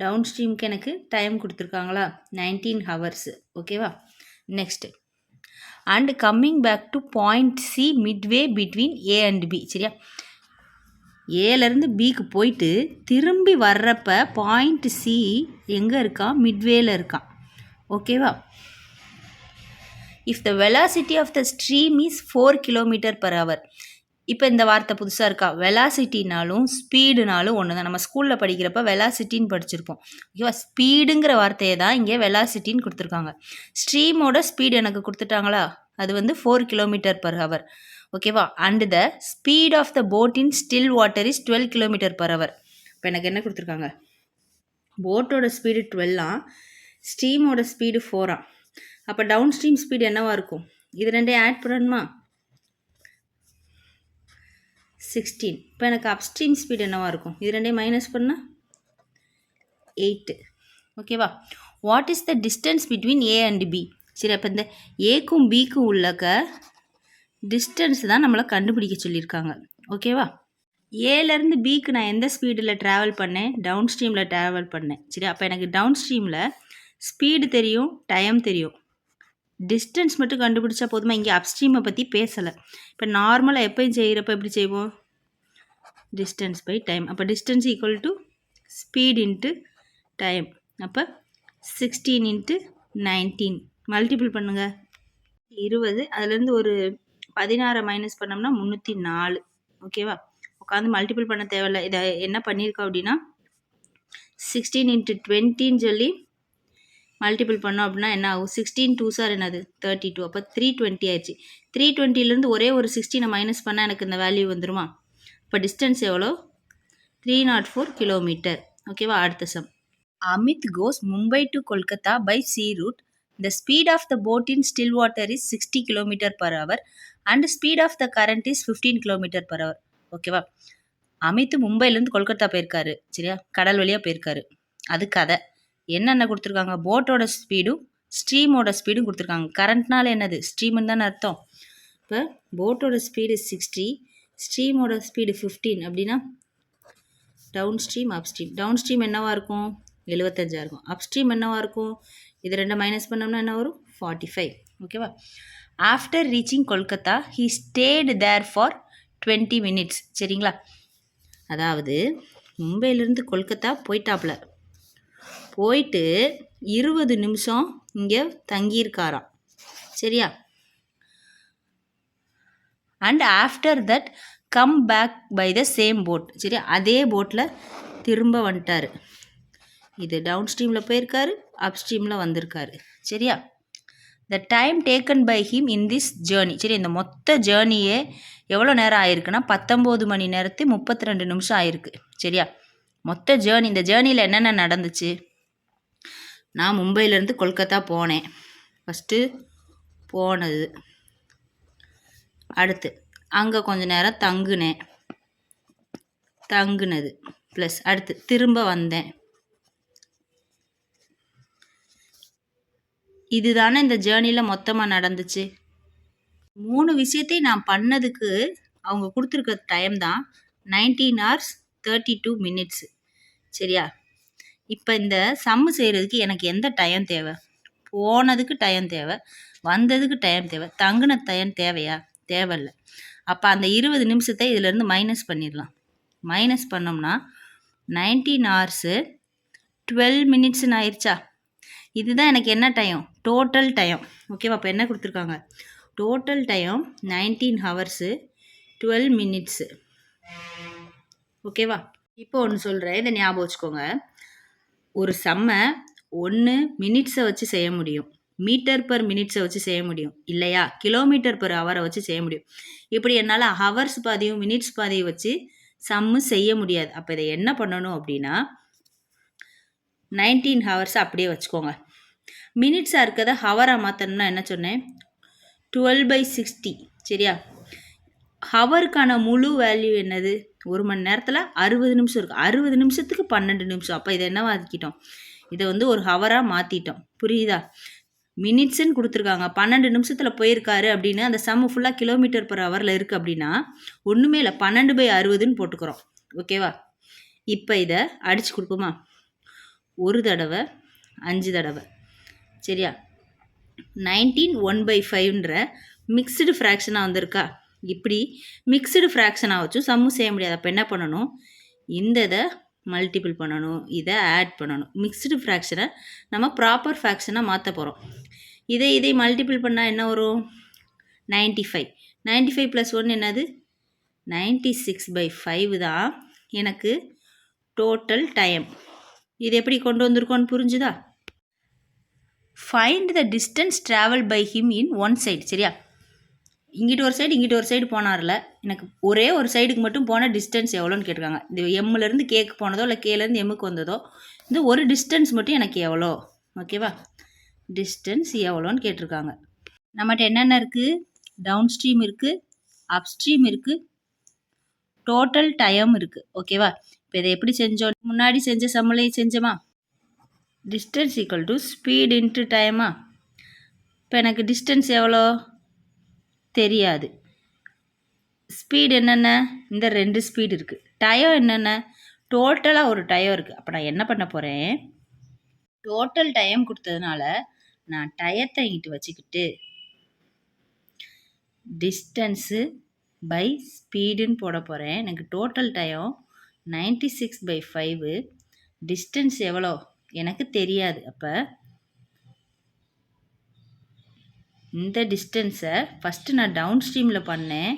டவுன் ஸ்ட்ரீமுக்கு எனக்கு டைம் கொடுத்துருக்காங்களா 19 hours. ஓகேவா, next and coming back to point C midway between A and B. சரியா, ஏலேருந்து பிக்கு போயிட்டு திரும்பி வர்றப்ப பாயிண்ட் சி எங்கே இருக்கான், மிட்வேல இருக்கான். ஓகேவா, if the velocity of the stream is 4 km/h. இப்போ இந்த வார்த்தை புதுசாக இருக்கா, வெலாசிட்டினாலும் ஸ்பீடுனாலும் ஒன்று தான். நம்ம ஸ்கூலில் படிக்கிறப்ப வெலாசிட்டின்னு படிச்சிருப்போம். ஓகேவா, ஸ்பீடுங்கிற வார்த்தையை தான் இங்கே வெலாசிட்டின்னு கொடுத்துருக்காங்க. ஸ்ட்ரீமோட ஸ்பீடு எனக்கு கொடுத்துட்டாங்களா, அது வந்து 4 km/h. ஓகேவா, and the speed of the boat in still water is 12 km/h. இப்போ எனக்கு என்ன கொடுத்துருக்காங்க, போட்டோட ஸ்பீடு 12ஆம், ஸ்ட்ரீமோட ஸ்பீடு 4ஆம். அப்போ டவுன் ஸ்ட்ரீம் ஸ்பீடு என்னவா இருக்கும், இது ரெண்டையும் ஆட் பண்ணணுமா, 16. இப்போ எனக்கு அப்ஸ்ட்ரீம் ஸ்பீடு என்னவா இருக்கும், இது ரெண்டையும் மைனஸ் பண்ணால் 8. ஓகேவா, what is the distance between A and B. சரி, அப்போ இந்த ஏக்கும் பிக்கும் உள்ளக்க டிஸ்டன்ஸ் தான் நம்மளை கண்டுபிடிக்க சொல்லியிருக்காங்க. ஓகேவா, ஏலேருந்து பிக்கு நான் எந்த ஸ்பீடில் ட்ராவல் பண்ணேன், டவுன் ஸ்ட்ரீமில் ட்ராவல் பண்ணேன். சரி, அப்போ எனக்கு டவுன் ஸ்ட்ரீமில் ஸ்பீடு தெரியும், டைம் தெரியும், டிஸ்டன்ஸ் மட்டும் கண்டுபிடிச்சா போதுமா. இங்கே அப்ஸ்ட்ரீமை பற்றி பேசலை. இப்போ நார்மலாக எப்போயும் செய்கிறப்ப எப்படி செய்வோம், டிஸ்டன்ஸ் பை டைம். அப்போ distance equal to speed into time. அப்போ 16 × 19 மல்டிபிள் பண்ணுங்கள் 20. அதுலேருந்து ஒரு 16 மைனஸ் பண்ணோம்னா 304. ஓகேவா, உட்காந்து மல்டிபிள் பண்ண தேவையில்லை. இதை என்ன பண்ணியிருக்கோம் அப்படின்னா 16 × 20ன்னு சொல்லி மல்டிபிள் பண்ணோம் அப்படின்னா என்ன ஆகும், 16 2s என்னது 32. அப்போ 320 ஆயிடுச்சு. 320லேருந்து ஒரே ஒரு 16 மைனஸ் பண்ணால் எனக்கு இந்த வேல்யூ வந்துடுமா. இப்போ டிஸ்டன்ஸ் எவ்வளோ, 304 km. ஓகேவா, அடுத்த sum. Amit goes Mumbai to Kolkata by sea route. The speed of the boat in still water is 60 km/h and speed of the current is 15 km/h. ஓகேவா, அமித் மும்பைலேருந்து கொல்கத்தா போயிருக்காரு. சரியா, கடல் வழியாக போயிருக்காரு. அது கதை. என்னென்ன கொடுத்துருக்காங்க, போட்டோட ஸ்பீடும் ஸ்ட்ரீமோட ஸ்பீடும் கொடுத்துருக்காங்க. கரண்ட்னால என்னது, ஸ்ட்ரீம்னு தானே அர்த்தம். இப்போ போட்டோட ஸ்பீடு 60, ஸ்ட்ரீமோட ஸ்பீடு 15 அப்படின்னா down stream up stream. Down stream என்னவா இருக்கும், 75 இருக்கும். அப் ஸ்ட்ரீம் என்னவா இருக்கும், இது ரெண்டு மைனஸ் பண்ணோம்னா என்ன வரும், 45. ஓகேவா, after reaching Kolkata he stayed there for 20 minutes சரிங்களா. அதாவது மும்பையிலேருந்து கொல்கத்தா போயிட்டாப்புல, போயிட்டு 20 நிமிஷம் இங்கே தங்கியிருக்காராம் சரியா. And after that come back by the same boat சரியா. அதே போட்டில் திரும்ப வந்துட்டார். இது டவுன் ஸ்ட்ரீமில் போயிருக்காரு, அப் ஸ்ட்ரீமில் வந்திருக்காரு சரியா. The time taken by him in this journey சரி. இந்த மொத்த ஜேர்னியே எவ்வளோ நேரம் ஆயிருக்குன்னா 19 மணி நேரத்து 32 நிமிஷம் ஆயிருக்கு சரியா. மொத்த ஜேர்னி, இந்த ஜேர்னியில் என்னென்ன நடந்துச்சு, நான் மும்பையிலேருந்து கொல்கத்தா போனேன், ஃபஸ்ட்டு போனது, அடுத்து அங்கே கொஞ்ச நேரம் தங்குனது ப்ளஸ் அடுத்து திரும்ப வந்தேன். இதுதானே இந்த ஜேர்னியில் மொத்தமாக நடந்துச்சு. 3 விஷயத்தையும் நான் பண்ணதுக்கு அவங்க கொடுத்துருக்க டைம் தான் 19 hours 32 minutes சரியா. இப்போ இந்த சம்மு செய்கிறதுக்கு எனக்கு எந்த டைம் தேவை, போனதுக்கு டைம் தேவை, வந்ததுக்கு டைம் தேவை, தங்குன டைம் தேவையா, தேவையில்லை. அப்போ அந்த 20 நிமிஷத்தை இதிலேருந்து மைனஸ் பண்ணிடலாம். மைனஸ் பண்ணோம்னா 19 hours 12 minutesன்னு ஆயிடுச்சா. இதுதான் எனக்கு என்ன டைம், டோட்டல் டைம் ஓகேவா. அப்போ என்ன கொடுத்துருக்காங்க, டோட்டல் டைம் 19 hours 12 minutes ஓகேவா. இப்போ ஒன்று சொல்கிறேன், இதை ஞாபகம் வச்சுக்கோங்க. ஒரு சம்மை ஒன்று மினிட்ஸை வச்சு செய்ய முடியும், மீட்டர் பர் மினிட்ஸை வச்சு செய்ய முடியும், இல்லையா கிலோமீட்டர் பர் ஹவரை வச்சு செய்ய முடியும். இப்படி என்னால் ஹவர்ஸ் பாதியும் மினிட்ஸ் பாதியும் வச்சு சம்மு செய்ய முடியாது. அப்போ இதை என்ன பண்ணணும் அப்படின்னா 19 hours அப்படியே வச்சுக்கோங்க. மினிட்ஸாக இருக்கிறத ஹவராக மாற்றணும்னா என்ன சொன்னேன், 12/60 சரியா. ஹவருக்கான முழு வேல்யூ என்னது, ஒரு மணி நேரத்தில் 60 நிமிஷம் இருக்குது, 60 நிமிஷத்துக்கு 12 நிமிஷம். அப்போ இதை என்னவா ஆக்கிட்டோம், இதை வந்து ஒரு ஹவராக மாற்றிட்டோம் புரியுதா. மினிட்ஸுன்னு கொடுத்துருக்காங்க, 12 நிமிஷத்தில் போயிருக்காரு அப்படின்னு அந்த சம்மு ஃபுல்லாக கிலோமீட்டர் பர் ஹவரில் இருக்குது அப்படின்னா ஒன்றுமே இல்லை, 12/60ன்னு போட்டுக்கிறோம் ஓகேவா. இப்போ இதை அடித்து கொடுப்போமா, ஒரு தடவை 5 தடவை சரியா. 19 1/5ன்ற மிக்ஸ்டு ஃப்ராக்ஷனாக வந்திருக்கா. இப்படி மிக்ஸ்டு ஃப்ராக்ஷனாக வச்சும் சம்மு செய்ய முடியாது. அப்போ என்ன பண்ணணும், இந்த இதை மல்டிபிள் பண்ணணும், இதை ஆட் பண்ணணும். மிக்ஸ்டு ஃப்ராக்ஷனை நம்ம ப்ராப்பர் ஃப்ராக்ஷனாக மாற்ற போகிறோம். இதை மல்டிபிள் பண்ணால் என்ன வரும், 95. 95 + 1 என்னது, 96/5 தான் எனக்கு டோட்டல் டைம். இது எப்படி கொண்டு வந்திருக்கோன்னு புரிஞ்சுதா. Find the distance travel by him in one side சரியா. இங்கிட்ட ஒரு சைடு இங்கிட்ட ஒரு சைடு போனார்ல, எனக்கு ஒரே ஒரு சைடுக்கு மட்டும் போன டிஸ்டன்ஸ் எவ்வளோன்னு கேட்டிருக்காங்க. இந்த எம்லேருந்து கேக்கு போனதோ இல்லை கேலேருந்து எம்முக்கு வந்ததோ, இந்த ஒரு டிஸ்டன்ஸ் மட்டும் எனக்கு எவ்வளோ ஓகேவா, டிஸ்டன்ஸ் எவ்வளோன்னு கேட்டிருக்காங்க. நம்மகிட்ட என்னென்ன இருக்குது, டவுன் ஸ்ட்ரீம் இருக்குது, அப் ஸ்ட்ரீம் இருக்குது, டோட்டல் டைம் இருக்குது ஓகேவா. இப்போ இதை எப்படி செஞ்சோம், முன்னாடி செஞ்ச சம்மளையும் செஞ்சோமா. Distance equal to speed into டைமா. இப்போ எனக்கு டிஸ்டன்ஸ் எவ்வளோ தெரியாது, ஸ்பீடு என்னென்ன, இந்த 2 ஸ்பீடு இருக்குது, டயம் என்னென்ன, டோட்டலாக ஒரு டயம் இருக்குது. அப்போ நான் என்ன பண்ண போகிறேன், டோட்டல் டைம் கொடுத்ததுனால நான் டயத்தை இங்கிட்டு வச்சுக்கிட்டு டிஸ்டன்ஸு பை ஸ்பீடுன்னு போட போகிறேன். எனக்கு டோட்டல் டைம் 96/5, டிஸ்டன்ஸ் எவ்வளோ எனக்கு தெரியாது. அப்போ இந்த டிஸ்டன்ஸை ஃபஸ்ட்டு நான் டவுன் ஸ்ட்ரீமில் பண்ணேன்,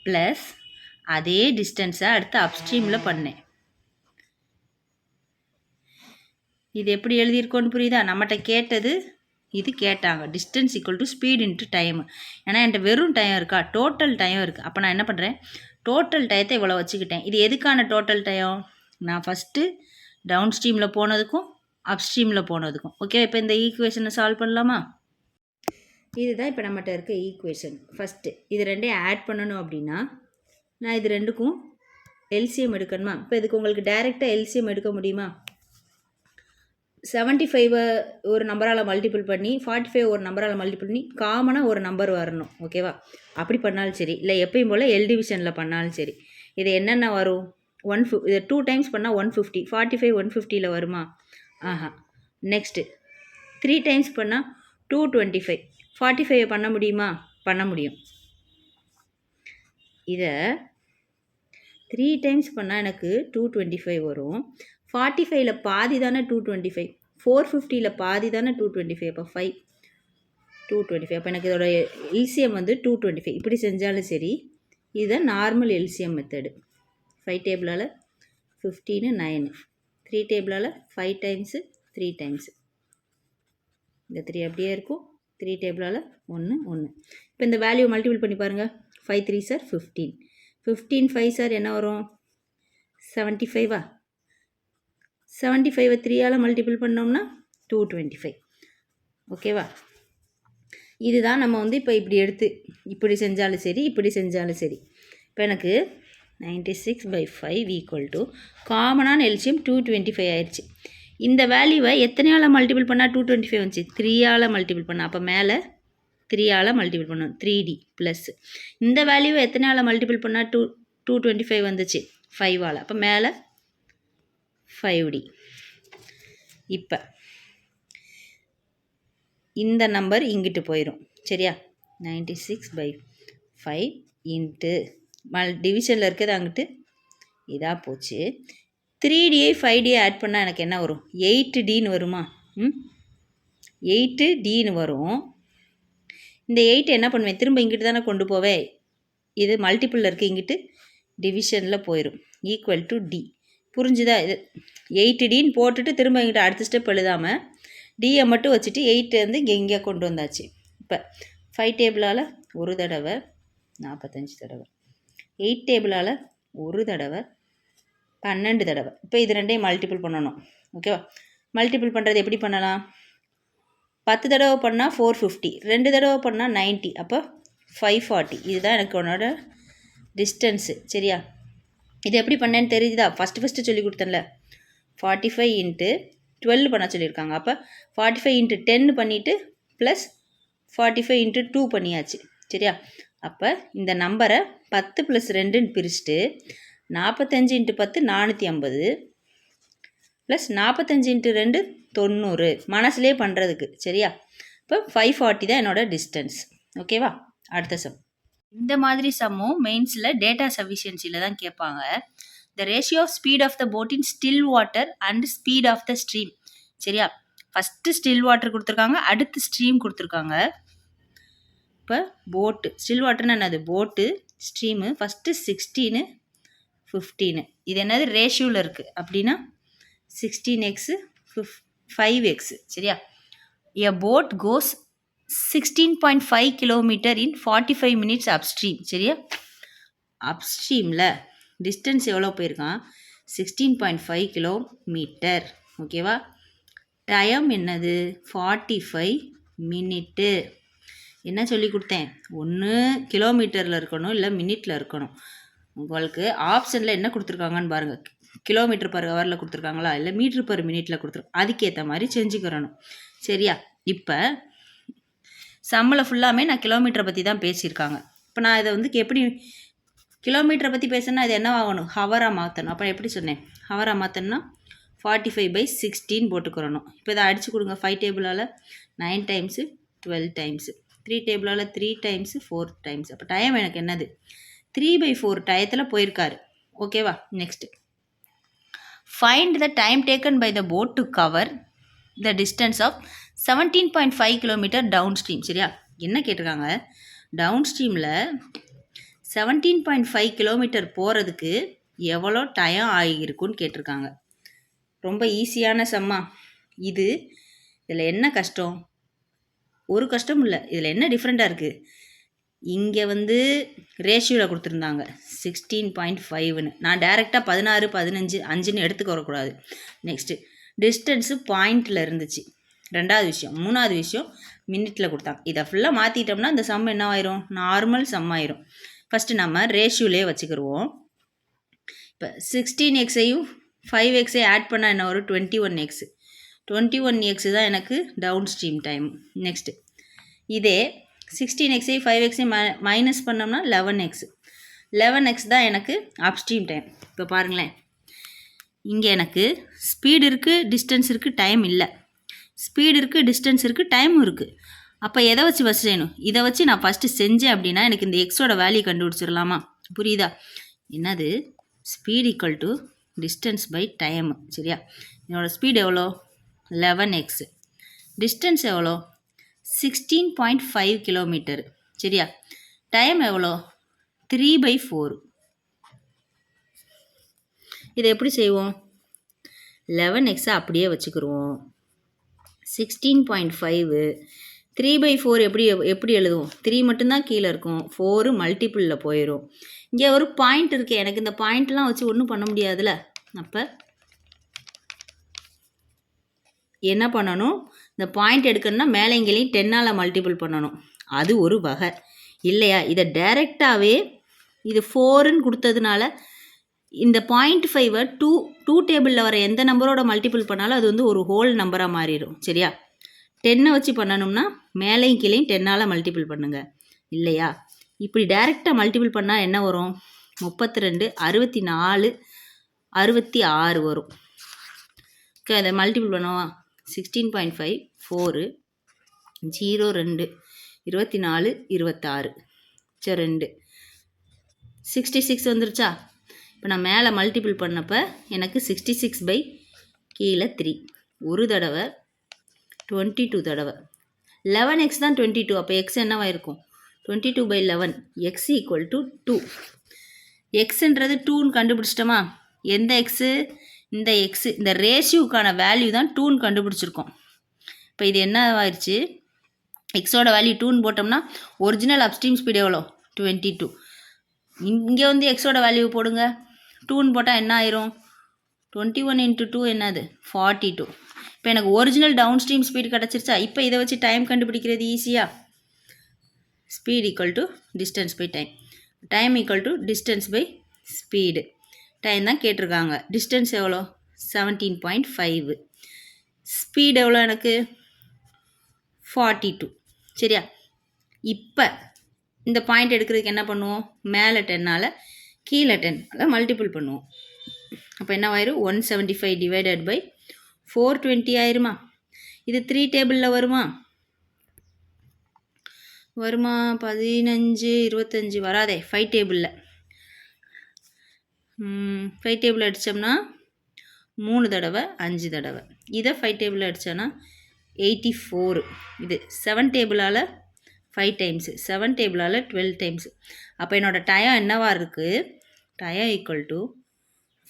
ப்ளஸ் அதே டிஸ்டன்ஸை அடுத்து அப் ஸ்ட்ரீமில் பண்ணேன். இது எப்படி எழுதியிருக்கோன்னு புரியுதா. நம்மகிட்ட கேட்டது இது கேட்டாங்க, distance equal to speed into time. ஏன்னா என்கிட்ட வெறும் டைம் இருக்கா, டோட்டல் டைம் இருக்குது. அப்போ நான் என்ன பண்ணுறேன், டோட்டல் டயத்தை இவ்வளோ வச்சுக்கிட்டேன். இது எதுக்கான டோட்டல் டைம், நான் ஃபஸ்ட்டு டவுன் ஸ்ட்ரீமில் போனதுக்கும் அப் ஸ்ட்ரீமில் போனதுக்கும் ஓகே. இப்போ இந்த ஈக்குவேஷனை சால்வ் பண்ணலாமா. இதுதான் இப்போ நம்மகிட்ட இருக்க ஈக்குவேஷன். ஃபஸ்ட்டு இது ரெண்டையும் ஆட் பண்ணணும் அப்படின்னா நான் இது ரெண்டுக்கும் எல்சிஎம் எடுக்கணுமா. இப்போ இதுக்கு உங்களுக்கு டைரெக்டாக எல்சிஎம் எடுக்க முடியுமா. 75 ஒரு நம்பரால் மல்டிபிள் பண்ணி 45 ஒரு நம்பரால் மல்டிபிள் பண்ணி காமனாக ஒரு நம்பர் வரணும் ஓகேவா. அப்படி பண்ணாலும் சரி, இல்லை எப்பயும் போல் எல் டிவிஷனில் பண்ணாலும் சரி. இது என்னென்ன வரும், இது 2 டைம்ஸ் பண்ணால் 150, 45 150ல் வருமா, ஆஹா. நெக்ஸ்ட்டு 3 டைம்ஸ் பண்ணால் 225, 45 பண்ண முடியுமா, பண்ண முடியும். இதை 3 டைம்ஸ் பண்ணால் எனக்கு 225 வரும். 45ல் பாதி தானே 225, 450ல் பாதி தானே 225, அப்போ 5 225. அப்போ எனக்கு இதோட எல்சிஎம் வந்து 225. இப்படி செஞ்சாலும் சரி, இதுதான் normal LCM method. 5 டேபிளால் 15 9, 3 டேபிளால் 5 times 3 times, இந்த 3 அப்படியே இருக்கும். 3 டேபிளால் 1 1. இப்போ இந்த வேல்யூ மல்டிபிள் பண்ணி பாருங்கள். 5 3 சார் 15, 15 5 சார் என்ன வரும்? 75. 75 3ஆல் மல்டிபிள் பண்ணோம்னா 225. ஓகேவா? இதுதான் நம்ம வந்து இப்போ இப்படி எடுத்து இப்படி செஞ்சாலும் சரி, இப்படி செஞ்சாலும் சரி. இப்போ எனக்கு 96/5 = காமனான எல்சியம் 225 ஆயிடுச்சு. இந்த வேல்யூவை எத்தனையால் மல்டிபிள் பண்ணால் 225 வந்துச்சு? 3ஆல் மல்டிபிள் பண்ணால். அப்போ மேலே 3ஆல் மல்டிபிள் பண்ணணும், 3D ப்ளஸ். இந்த வேல்யூவை எத்தனையால் மல்டிபிள் பண்ணால் 225 வந்துச்சு? 5ஆல். அப்போ மேலே 5D. இப்போ இந்த நம்பர் இங்கிட்டு போயிடும். சரியா? 96/5 இன்ட்டு டிவிஷனில் இருக்கிறது அங்கிட்டு இதாக போச்சு. 3Dயை 5Dயை ஆட் பண்ணால் எனக்கு என்ன வரும்? 8Dன்னு வருமா? 8Dன்னு வரும். இந்த 8 என்ன பண்ணுவேன்? திரும்ப இங்கிட்டு தானே கொண்டு போவேன். இது மல்டிப்பிளில் இருக்குது, இங்கிட்டு டிவிஷனில் போயிடும். Equal to D. புரிஞ்சுதா? இது 8Dன்னு போட்டுட்டு திரும்ப இங்கிட்ட அடுத்த ஸ்டெப் எழுதாமல் டியை மட்டும் வச்சுட்டு 8 வந்து இங்கே கொண்டு வந்தாச்சு. இப்போ 5 டேபிளால் ஒரு தடவை 45 தடவை, 8 டேபிளால் ஒரு தடவை 12 தடவை. இப்போ இது ரெண்டையும் மல்டிபிள் பண்ணணும். ஓகேவா? மல்டிபிள் பண்ணுறது எப்படி பண்ணலாம்? 10 தடவை பண்ணால் 450, 2 தடவை பண்ணால் 90, அப்போ 540. இதுதான் எனக்கு உன்னோட டிஸ்டன்ஸு. சரியா? இது எப்படி பண்ணேன்னு தெரியுதா? ஃபஸ்ட்டு சொல்லி கொடுத்தேன்ல, 45 இன்ட்டு 12 பண்ண சொல்லியிருக்காங்க. அப்போ 45 இன்ட்டு 10 பண்ணிவிட்டு ப்ளஸ் 45 இன்ட்டு 2 பண்ணியாச்சு. சரியா? அப்போ இந்த நம்பரை 10 + 2ன்னு பிரிச்சுட்டு 45 இன்ட்டு 10 450 ப்ளஸ் 45 இன்ட்டு 2 90. மனசுலேயே பண்ணுறதுக்கு. சரியா? இப்போ 540 தான் என்னோடய டிஸ்டன்ஸ். ஓகேவா? அடுத்த சம். இந்த மாதிரி சம்மும் மெயின்ஸில் டேட்டா சஃபிஷியன்சியில் தான் கேட்பாங்க. The ratio of speed of the boat in still water and speed of the stream. சரியா? ஃபஸ்ட்டு ஸ்டில் வாட்டர் கொடுத்துருக்காங்க, அடுத்து ஸ்ட்ரீம் கொடுத்துருக்காங்க. இப்போ போட்டு ஸ்டில் வாட்டர்னு என்னது? போட்டு, ஸ்ட்ரீமு. ஃபஸ்ட்டு 16 15. இது என்னது? ரேஷியோவில் இருக்குது. அப்படின்னா 16x 5x. சரியா? A boat goes 16.5 km in 45 minutes upstream. சரியா? அப்ஸ்ட்ரீமில் டிஸ்டன்ஸ் எவ்வளோ போயிருக்கான்? 16.5 கிலோமீட்டர். ஓகேவா? டைம் என்னது? 45 மினிட்டு. என்ன சொல்லி கொடுத்தேன்? ஒன்று கிலோமீட்டரில் இருக்கணும், இல்லை மினிட்டில் இருக்கணும். உங்களுக்கு ஆப்ஷனில் என்ன கொடுத்துருக்காங்கன்னு பாருங்கள். கிலோமீட்டர் பர் ஹவரில் கொடுத்துருக்காங்களா, இல்லை மீட்ரு பர் மினிட்டில் கொடுத்துருக்காங்க. அதுக்கேற்ற மாதிரி செஞ்சுக்கிறணும். சரியா? இப்போ சம்மில் ஃபுல்லாமே நான் கிலோமீட்டரை பற்றி தான் பேசியிருக்காங்க. இப்போ நான் இதை வந்து எப்படி கிலோமீட்டரை பற்றி பேசுனா இது என்ன ஆகணும்? ஹவராக மாற்றணும். அப்போ எப்படி சொன்னேன்? ஹவராக மாற்றணும்னா 45/16 போட்டுக்கிறணும். இப்போ இதை அடித்து கொடுங்க. 5 டேபிளால் 9 டைம்ஸு 12 டைம்ஸு, 3 டேபிளால் 3 டைம்ஸு 4 டைம்ஸ். அப்போ டைம் எனக்கு என்னது? 3/4 டயத்தில் போயிருக்காரு. ஓகேவா? நெக்ஸ்ட்டு, find the time taken by the boat to cover the distance of 17.5 kilometre down stream. சரியா? என்ன கேட்டிருக்காங்க? டவுன் ஸ்ட்ரீமில் 17.5 கிலோமீட்டர் போகிறதுக்கு எவ்வளோ டைம் ஆகியிருக்குன்னு கேட்டிருக்காங்க. ரொம்ப ஈஸியான சம்மா இது. இதில் என்ன கஷ்டம்? ஒரு கஷ்டம் இல்லை. இதில் என்ன டிஃப்ரெண்ட்டாக இருக்குது? இங்கே வந்து ரேஷியோவில் கொடுத்துருந்தாங்க 16.5ன்னு. நான் டேரெக்டாக 16 15 5ன்னு எடுத்துக்க வரக்கூடாது. நெக்ஸ்ட்டு டிஸ்டன்ஸு பாயிண்டில் இருந்துச்சு. ரெண்டாவது விஷயம். மூணாவது விஷயம் மினிட்டில் கொடுத்தாங்க. இதை ஃபுல்லாக மாற்றிட்டோம்னா இந்த சம் என்ன ஆயிரும்? நார்மல் சம் ஆயிரும். ஃபஸ்ட்டு நம்ம ரேஷியோலே வச்சுக்கிடுவோம். இப்போ 16xஐயும் 5xஐயும் ஆட் பண்ணால் என்ன வரும்? 21x. 21x தான் எனக்கு டவுன் ஸ்ட்ரீம் டைம். நெக்ஸ்ட்டு இதே 16xஐயும் 5xஐயும் மைனஸ் பண்ணோம்னா 11x. 11x தான் எனக்கு அப்ஸ்ட்ரீம் டைம். இப்போ பாருங்களேன், இங்கே எனக்கு ஸ்பீடு இருக்குது, டிஸ்டன்ஸ் இருக்குது, டைம் இல்லை. ஸ்பீடு இருக்குது, டிஸ்டன்ஸ் இருக்குது, டைமும் இருக்குது. அப்போ எதை வச்சு ஃபஸ்ட் செய்யணும்? இதை வச்சு நான் ஃபஸ்ட்டு செஞ்சேன் அப்படின்னா எனக்கு இந்த எக்ஸோட வேல்யூ கண்டுபிடிச்சிடலாமா? புரியுதா? என்னது speed equal to distance by time. சரியா? என்னோட ஸ்பீட் எவ்வளோ? 11x. டிஸ்டன்ஸ் எவ்வளோ? 16.5 கிலோமீட்டர். சரியா? டைம் எவ்வளோ? 3/4. இதை எப்படி செய்வோம்? 11x அப்படியே வச்சுக்கிடுவோம். 16.5 3/4 எப்படி எழுதுவோம்? 3 மட்டும்தான் கீழே இருக்கும், 4 மல்டிப்புளில் போயிடும். இங்கே ஒரு பாயிண்ட் இருக்குது, எனக்கு இந்த பாயிண்ட்லாம் வச்சு ஒன்றும் பண்ண முடியாதுல்ல. அப்போ என்ன பண்ணணும்? இந்த பாயிண்ட் எடுக்கணும்னா மேலே இங்கேயும் 10ஆல் மல்டிபிள் பண்ணணும். அது ஒரு வகை இல்லையா? இதை டைரெக்டாகவே இது 4ன்னு கொடுத்ததுனால இந்த 0.5 டூ டேபிளில் வர எந்த நம்பரோட மல்டிபிள் பண்ணாலும் அது வந்து ஒரு ஹோல் நம்பராக மாறிடும். சரியா? 10 வச்சு பண்ணணும்னா மேலேயும் கீழேயும் 10ஆல் மல்டிபிள் பண்ணுங்க இல்லையா? இப்படி டைரெக்டாக மல்டிபிள் பண்ணால் என்ன வரும்? 32, 64, 66 வரும். ஓகே, அதை மல்டிபிள் பண்ணுவா. 16.5 4 0 2 24 26 சரி 2 66 வந்துருச்சா? இப்போ நான் மேலே மல்டிபிள் பண்ணப்போ எனக்கு 66 கீழே 3 ஒரு தடவை 22 தடவை 11x தான் 22. அப்போ எக்ஸ் என்னவா இருக்கும்? 22/11. X equal to 2. எக்ஸுன்றது 2ன்னு கண்டுபிடிச்சிட்டோமா? எந்த எக்ஸு? இந்த எக்ஸு. இந்த ரேஷியோக்கான வேல்யூ தான் 2ன்னு கண்டுபிடிச்சிருக்கோம். இப்போ இது என்ன ஆயிடுச்சு? எக்ஸோட வேல்யூ 2ன்னு போட்டோம்னா ஒரிஜினல் அப்ஸ்ட்ரீம் ஸ்பீடு எவ்வளோ? 22. இங்கே வந்து எக்ஸோட வேல்யூ போடுங்க. 2ன்னு போட்டால் என்ன ஆயிரும்? 21 × 2 என்னது? 42. இப்போ எனக்கு ஒரிஜினல் டவுன் ஸ்ட்ரீம் ஸ்பீடு கிடச்சிருச்சா? இப்போ இதை வச்சு டைம் கண்டுபிடிக்கிறது ஈஸியாக. Speed equal to distance by time. Time equal to distance by speed. Time தான் கேட்டிருக்காங்க. டிஸ்டன்ஸ் எவ்வளோ? 17.5. ஸ்பீடு எவ்வளோ எனக்கு? 42. சரியா? இப்போ இந்த பாயிண்ட் எடுக்கிறதுக்கு என்ன பண்ணுவோம்? மேலே 10ஆல் கீழே 10ஆல் மல்டிபிள் பண்ணுவோம். அப்போ என்னவாயிரும்? 175 டிவைடட் பை 420 ஆயிருமா? இது 3 டேபிளில் வருமா? 15 25 வராதே. 5 டேபிளில் 5 டேபிள் அடித்தோம்னா 3 தடவை 5 தடவை. இதை 5 டேபிள் அடித்தோன்னா 84. இது 7 டேபிளால் 5 டைம்ஸு, 7 டேபிளால் 12 டைம்ஸு. அப்போ என்னோடய டைம் என்னவா இருக்குது? டைம் ஈக்குவல் டு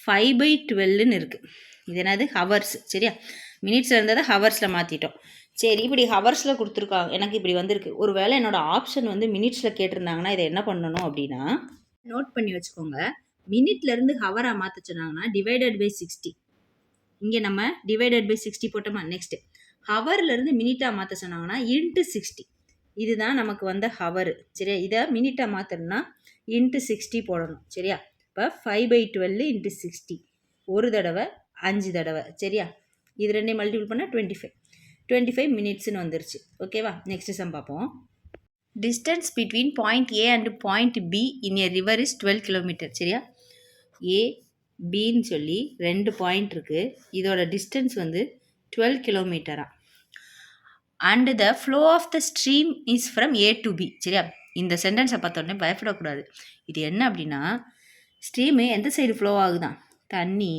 5/12ன்னு இருக்குது. இது என்னது? ஹவர்ஸ். சரியா? மினிட்ஸில் இருந்ததை ஹவர்ஸில் மாற்றிட்டோம். சரி, இப்படி ஹவர்ஸில் கொடுத்துருக்காங்க, எனக்கு இப்படி வந்திருக்கு. ஒரு வேளை என்னோடய ஆப்ஷன் வந்து மினிட்ஸில் கேட்டிருந்தாங்கன்னா இதை என்ன பண்ணணும் அப்படின்னா நோட் பண்ணி வச்சுக்கோங்க. மினிட்லேருந்து ஹவராக மாற்ற சொன்னாங்கன்னா டிவைடட் பை 60. இங்கே நம்ம டிவைடட் பை 60 போட்டோமா? நெக்ஸ்ட்டு ஹவர்லேருந்து மினிட்டாக மாற்ற சொன்னாங்கன்னா × 60. இதுதான் நமக்கு வந்த ஹவரு. சரியா? இதை மினிட்டாக மாற்றணும்னா × 60 போடணும். சரியா? இப்போ 5/12 × 60 ஒரு தடவை 5 தடவை. சரியா? இது ரெண்டையும் மல்டிபிள் பண்ணால் 25 மினிட்ஸ்னு வந்துருச்சு. ஓகேவா? நெக்ஸ்ட் சம் பார்ப்போம். Distance between point A and point be in A river is 12 kilometre. சரியா? ஏ பின்னு சொல்லி 2 பாயிண்ட் இருக்குது. இதோட டிஸ்டன்ஸ் வந்து 12 கிலோமீட்டரா. And the flow of the stream is from A to B. சரியா? இந்த சென்டென்ஸை பார்த்தோன்னே பயப்படக்கூடாது. இது என்ன அப்படின்னா, ஸ்ட்ரீமு எந்த சைடு ஃப்ளோ ஆகுதான்? தண்ணி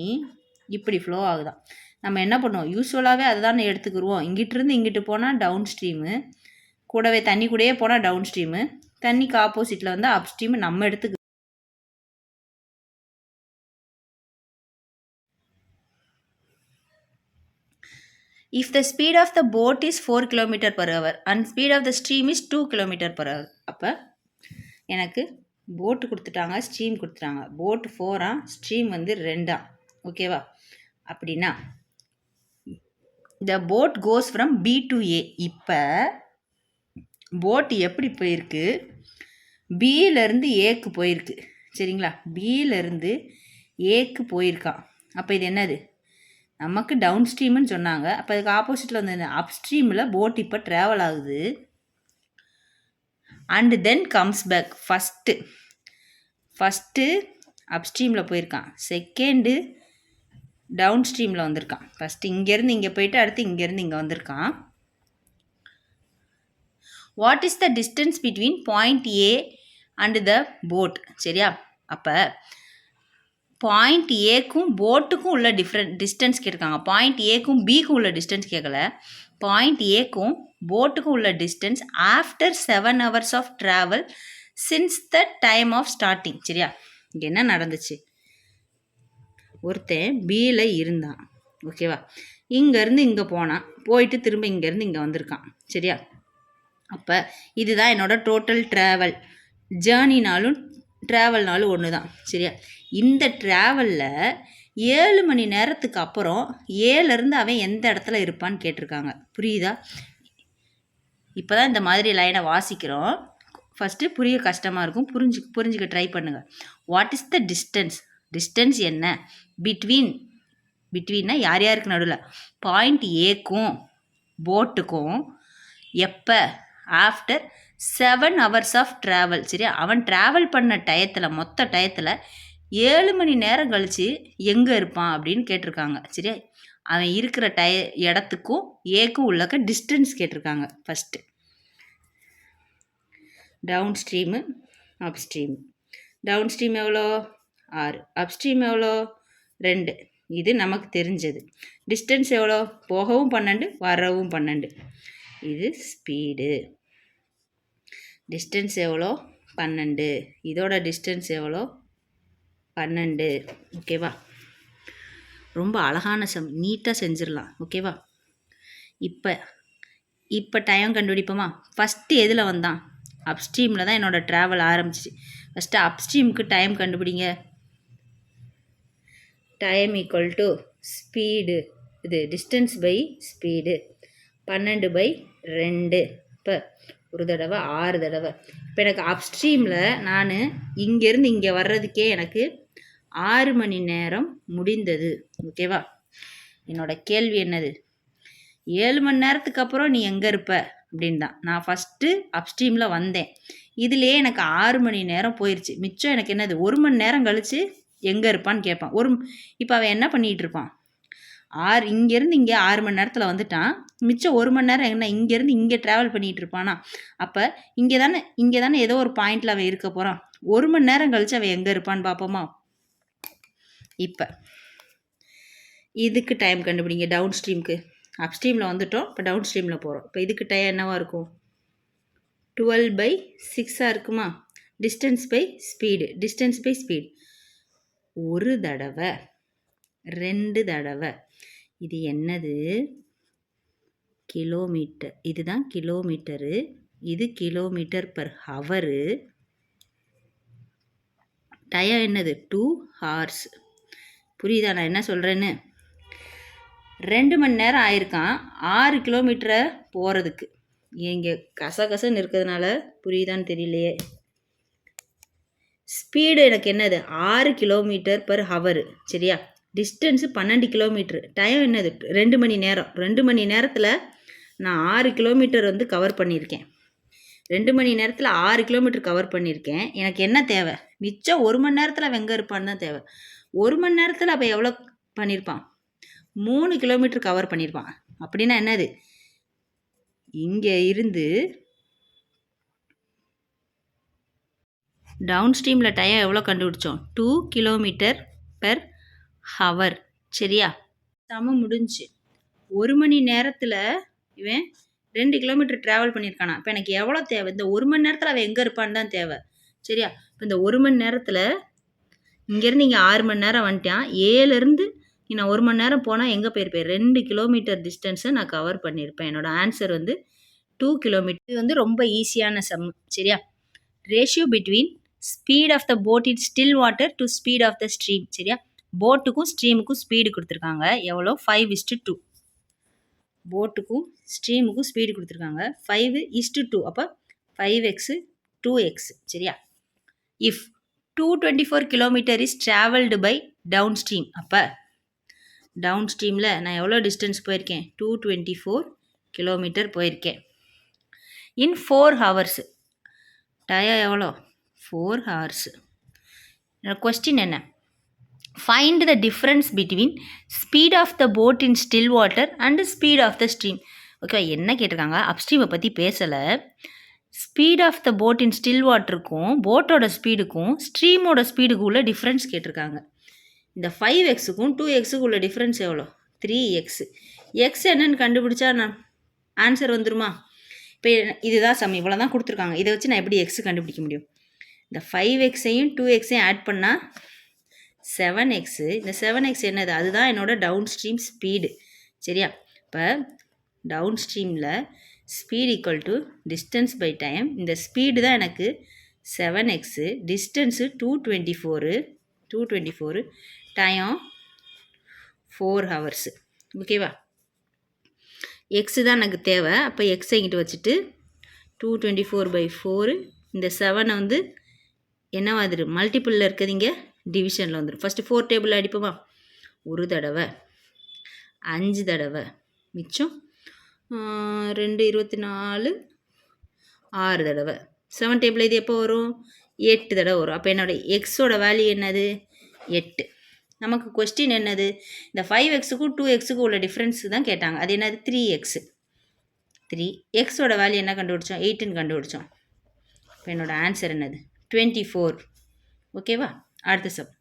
இப்படி ஃப்ளோ ஆகுதான். நம்ம என்ன பண்ணுவோம்? யூஸ்வலாகவே அதை தானே எடுத்துக்கிடுவோம். இங்கிட்டிருந்து இங்கிட்டு போனால் டவுன் ஸ்ட்ரீமு, கூடவே தண்ணி கூடயே போனால் டவுன் ஸ்ட்ரீமு, தண்ணிக்கு ஆப்போசிட்டில் வந்து அப் ஸ்ட்ரீமு நம்ம எடுத்துக்கு. If the speed of the boat is 4 km/h and speed of the stream is 2 km/h. அப்போ எனக்கு போட்டு கொடுத்துட்டாங்க, ஸ்ட்ரீம் கொடுத்துட்டாங்க. போட்டு 4 ஸ்ட்ரீம் வந்து 2. ஓகேவா? அப்படின்னா the boat goes from B to A. இப்போ போட்டு எப்படி போயிருக்கு? பியிலேருந்து ஏக்கு போயிருக்கு. சரிங்களா? பியிலேருந்து ஏக்கு போயிருக்கான். அப்போ இது என்னது? நமக்கு டவுன் ஸ்ட்ரீம்னு சொன்னாங்க. அப்போ அதுக்கு ஆப்போசிட்டில் வந்து அப் ஸ்ட்ரீமில் போட் இப்போ ட்ராவல் ஆகுது. And then comes back. First up ஸ்ட்ரீமில் போயிருக்கான், செகண்டு டவுன் ஸ்ட்ரீமில் வந்திருக்கான். ஃபஸ்ட்டு இங்கேருந்து இங்கே போயிட்டு அடுத்து இங்கேருந்து இங்கே வந்திருக்கான். What is the distance between point A and the boat? சரியா? அப்போ பாயிண்ட் ஏக்கும் போட்டுக்கும் உள்ள டிஸ்டன்ஸ் கேட்டிருக்காங்க. பாயிண்ட் ஏக்கும் பிக்கும் உள்ள டிஸ்டன்ஸ் கேட்கல. பாயிண்ட் ஏக்கும் போட்டுக்கும் உள்ள distance after 7 hours of travel since the time of starting. சரியா? இங்கே என்ன நடந்துச்சு, ஒருத்தன் பியில் இருந்தான். ஓகேவா? இங்கேருந்து இங்கே போனான், போயிட்டு திரும்ப இங்கேருந்து இங்கே வந்திருக்கான். சரியா? அப்போ இதுதான் என்னோட டோட்டல் ட்ராவல். ஜேர்னினாலும் ட்ராவல்னாலும் ஒன்று தான். சரியா? இந்த ட்ராவலில் 7 மணி நேரத்துக்கு அப்புறம் ஏலேருந்து அவன் எந்த இடத்துல இருப்பான்னு கேட்டிருக்காங்க. புரியுதா? இப்போ தான் இந்த மாதிரி லைனை வாசிக்கிறோம். ஃபஸ்ட்டு புரிய கஷ்டமாக இருக்கும், புரிஞ்சுக்க ட்ரை பண்ணுங்கள். What is the distance? Distance என்ன? பிட்வீன்னா யார் யாருக்கு நடுவில்? பாயிண்ட் ஏக்கும் போட்டுக்கும் எப்போ? After 7 hours of travel. சரியா? அவன் ட்ராவல் பண்ண டயத்தில், மொத்த டயத்தில் 7 மணி நேரம் கழித்து எங்கே இருப்பான் அப்படின்னு கேட்டிருக்காங்க. சரியா? அவன் இருக்கிற இடத்துக்கும் ஏக்கும் உள்ளக்க டிஸ்டன்ஸ் கேட்டிருக்காங்க. ஃபஸ்ட்டு டவுன் ஸ்ட்ரீமு, அப் ஸ்ட்ரீமு. டவுன் ஸ்ட்ரீம் எவ்வளோ? 6. அப் ஸ்ட்ரீம் எவ்வளோ? 2. இது நமக்கு தெரிஞ்சது. டிஸ்டன்ஸ் எவ்வளோ? போகவும் 12, வரவும் 12. இது ஸ்பீடு. டிஸ்டன்ஸ் எவ்வளோ? 12. இதோட டிஸ்டன்ஸ் எவ்வளோ? 12. ஓகேவா? ரொம்ப அழகான நீட்டாக செஞ்சிடலாம். ஓகேவா? இப்போ டைம் கண்டுபிடிப்போமா? ஃபஸ்ட்டு எதில் வந்தான்? அப்ஸ்ட்ரீமில் தான் என்னோடய ட்ராவல் ஆரம்பிச்சிச்சு. ஃபஸ்ட்டு அப்ஸ்ட்ரீமுக்கு டைம் கண்டுபிடிங்க. டைம் ஈக்குவல் டு ஸ்பீடு, இது டிஸ்டன்ஸ் பை ஸ்பீடு, 12/2. இப்போ ஒரு தடவை 6 தடவை. இப்போ எனக்கு அப்ஸ்ட்ரீமில் நான் இங்கேருந்து இங்கே வர்றதுக்கே எனக்கு 6 மணி நேரம் முடிந்தது. ஓகேவா? என்னோடய கேள்வி என்னது? 7 மணி நேரத்துக்கு அப்புறம் நீ எங்கே இருப்ப அப்படின்னு தான். நான் ஃபஸ்ட்டு அப்ஸ்ட்ரீமில் வந்தேன், இதுலேயே எனக்கு 6 மணி நேரம் போயிடுச்சு. மிச்சம் எனக்கு என்னது? 1 மணி நேரம் கழித்து எங்கே இருப்பான்னு கேட்பான். இப்போ அவன் என்ன பண்ணிகிட்டு இருப்பான்? இங்கேருந்து இங்கே 6 மணி நேரத்தில் வந்துட்டான். மிச்சம் 1 மணி நேரம் என்ன? இங்கேருந்து இங்கே ட்ராவல் பண்ணிகிட்டு இருப்பானா? அப்போ இங்கே தானே ஏதோ ஒரு பாயிண்டில் அவன் இருக்க போகிறான். 1 மணி நேரம் கழித்து அவன் எங்கே இருப்பான்னு பார்ப்போமா? இப்போ இதுக்கு டைம் கண்டுபிடிங்க. டவுன் ஸ்ட்ரீமுக்கு. அப்ஸ்ட்ரீமில் வந்துட்டோம், இப்போ டவுன் ஸ்ட்ரீமில் போகிறோம். இப்போ இதுக்கு டைம் என்னவாக இருக்கும்? 12/6 இருக்குமா? Distance by speed. ஒரு தடவை, 2 தடவை. இது என்னது? கிலோமீட்டர். இதுதான் கிலோமீட்டரு. இது கிலோமீட்டர் பர் ஹவரு. டைம் என்னது? 2 hours. புரியுதா நான் என்ன சொல்கிறேன்னு? 2 மணி நேரம் ஆயிருக்கான் 6 கிலோமீட்டரை போகிறதுக்கு. இங்கே கசகசன்னு இருக்கிறதுனால புரியுதான்னு தெரியலையே. ஸ்பீடு எனக்கு என்னது? 6 கிலோமீட்டர் பர் ஹவர். சரியா? Distance 12 kilometre. டைம் என்னது? 2 மணி நேரம். 2 மணி நேரத்தில் நான் 6 கிலோமீட்டர் கவர் பண்ணியிருக்கேன். 2 மணி நேரத்தில் 6 கிலோமீட்டர் கவர் பண்ணியிருக்கேன். எனக்கு என்ன தேவை? மிச்சம் 1 மணி நேரத்தில் அவன் எங்கே இருப்பான்னு தான் தேவை. 1 மணி நேரத்தில் அப்போ எவ்வளோ பண்ணியிருப்பான்? 3 கிலோமீட்டர் கவர் பண்ணியிருப்பான். அப்படின்னா என்னது? இங்கே இருந்து டவுன் ஸ்ட்ரீமில் டைம் எவ்வளோ கண்டுபிடிச்சோம்? 2 கிலோமீட்டர் பெர் ஹவர். சரியா? சமம் முடிஞ்சு. 1 மணி நேரத்தில் இவன் 2 கிலோமீட்டர் ட்ராவல் பண்ணியிருக்கானா? இப்போ எனக்கு எவ்வளோ தேவை? இந்த 1 மணி நேரத்தில் அவன் எங்கே இருப்பான்னு தான் தேவை. சரியா? இப்போ இந்த 1 மணி நேரத்தில் இங்கேருந்து இங்கே 6 மணி நேரம் வந்துட்டான். 7லேருந்து நான் 1 மணி நேரம் போனால் எங்கே போயிருப்பேன்? 2 கிலோமீட்டர் டிஸ்டன்ஸை நான் கவர் பண்ணியிருப்பேன். என்னோடய ஆன்சர் 2 கிலோமீட்டர். இது ரொம்ப ஈஸியான சம். சரியா? Ratio between speed of the boat in still water to speed of the stream. சரியா? போட்டுக்கும் ஸ்ட்ரீமுக்கும் ஸ்பீடு கொடுத்துருக்காங்க. எவ்வளோ? 5:2. போட்டுக்கும் ஸ்ட்ரீமுக்கும் ஸ்பீடு கொடுத்துருக்காங்க 5:2. அப்போ 5x 2x. சரியா? If 224 kilometre is travelled by down stream. அப்போ டவுன் ஸ்ட்ரீமில் நான் எவ்வளோ டிஸ்டன்ஸ் போயிருக்கேன்? 224 கிலோமீட்டர் போயிருக்கேன். இன் 4 hours. டயம் எவ்வளோ? 4 hours. கொஸ்டின் என்ன? Find the difference between speed of the boat in still water and speed of the stream. Okay, என்ன கேட்டிருக்காங்க? அப்ஸ்ட்ரீமை பற்றி பேசலை. Speed of the boat in still வாட்டருக்கும் போட்டோட ஸ்பீடுக்கும் ஸ்ட்ரீமோட ஸ்பீடுக்கு உள்ள டிஃப்ரென்ஸ் கேட்டிருக்காங்க. இந்த 5xக்கும் 2xக்கு உள்ள டிஃப்ரென்ஸ் எவ்வளோ? 3x. எக்ஸ் என்னன்னு கண்டுபிடிச்சா நான் ஆன்சர் வந்துருமா? இப்போ இதுதான் சம், இவ்வளோ தான் கொடுத்துருக்காங்க. இதை வச்சு நான் எப்படி எக்ஸ் கண்டுபிடிக்க முடியும்? இந்த 5xையும் 2xையும் ஆட் பண்ணால் 7x. இந்த 7x என்னது? அதுதான் என்னோட டவுன் ஸ்ட்ரீம் ஸ்பீடு. சரியா? இப்போ டவுன் ஸ்ட்ரீமில் speed equal to distance by time. இந்த ஸ்பீடு தான் எனக்கு 7x, டிஸ்டன்ஸு 224, டைம் 4 hours. ஓகேவா? எக்ஸு தான் எனக்கு தேவை. அப்போ எக்ஸை இங்கிட்டு வச்சுட்டு 224/4, இந்த 7 வந்து என்ன வந்துடும்? மல்டிப்புளில் இருக்கிறது இங்கே டிவிஷனில் வந்துடும். ஃபஸ்ட்டு 4 டேபிளில் அடிப்போமா? ஒரு தடவை, 5 தடவை, மிச்சம் 2 24, 6 தடவை. 7 டேபிள் இது எப்போ வரும்? 8 தடவை வரும். அப்போ என்னோடய எக்ஸோட வேல்யூ என்னது? 8. நமக்கு கொஸ்டின் என்னது? இந்த 5xக்கும் 2xக்கும் உள்ள டிஃப்ரென்ஸ் தான் கேட்டாங்க. அது என்னது? 3x. 3 எக்ஸோட வேல்யூ என்ன கண்டுபிடிச்சோம்? 8ன்னு கண்டுபிடிச்சோம். இப்போ என்னோடய ஆன்சர் என்னது? 24. ஓகேவா? அடுத்த sum.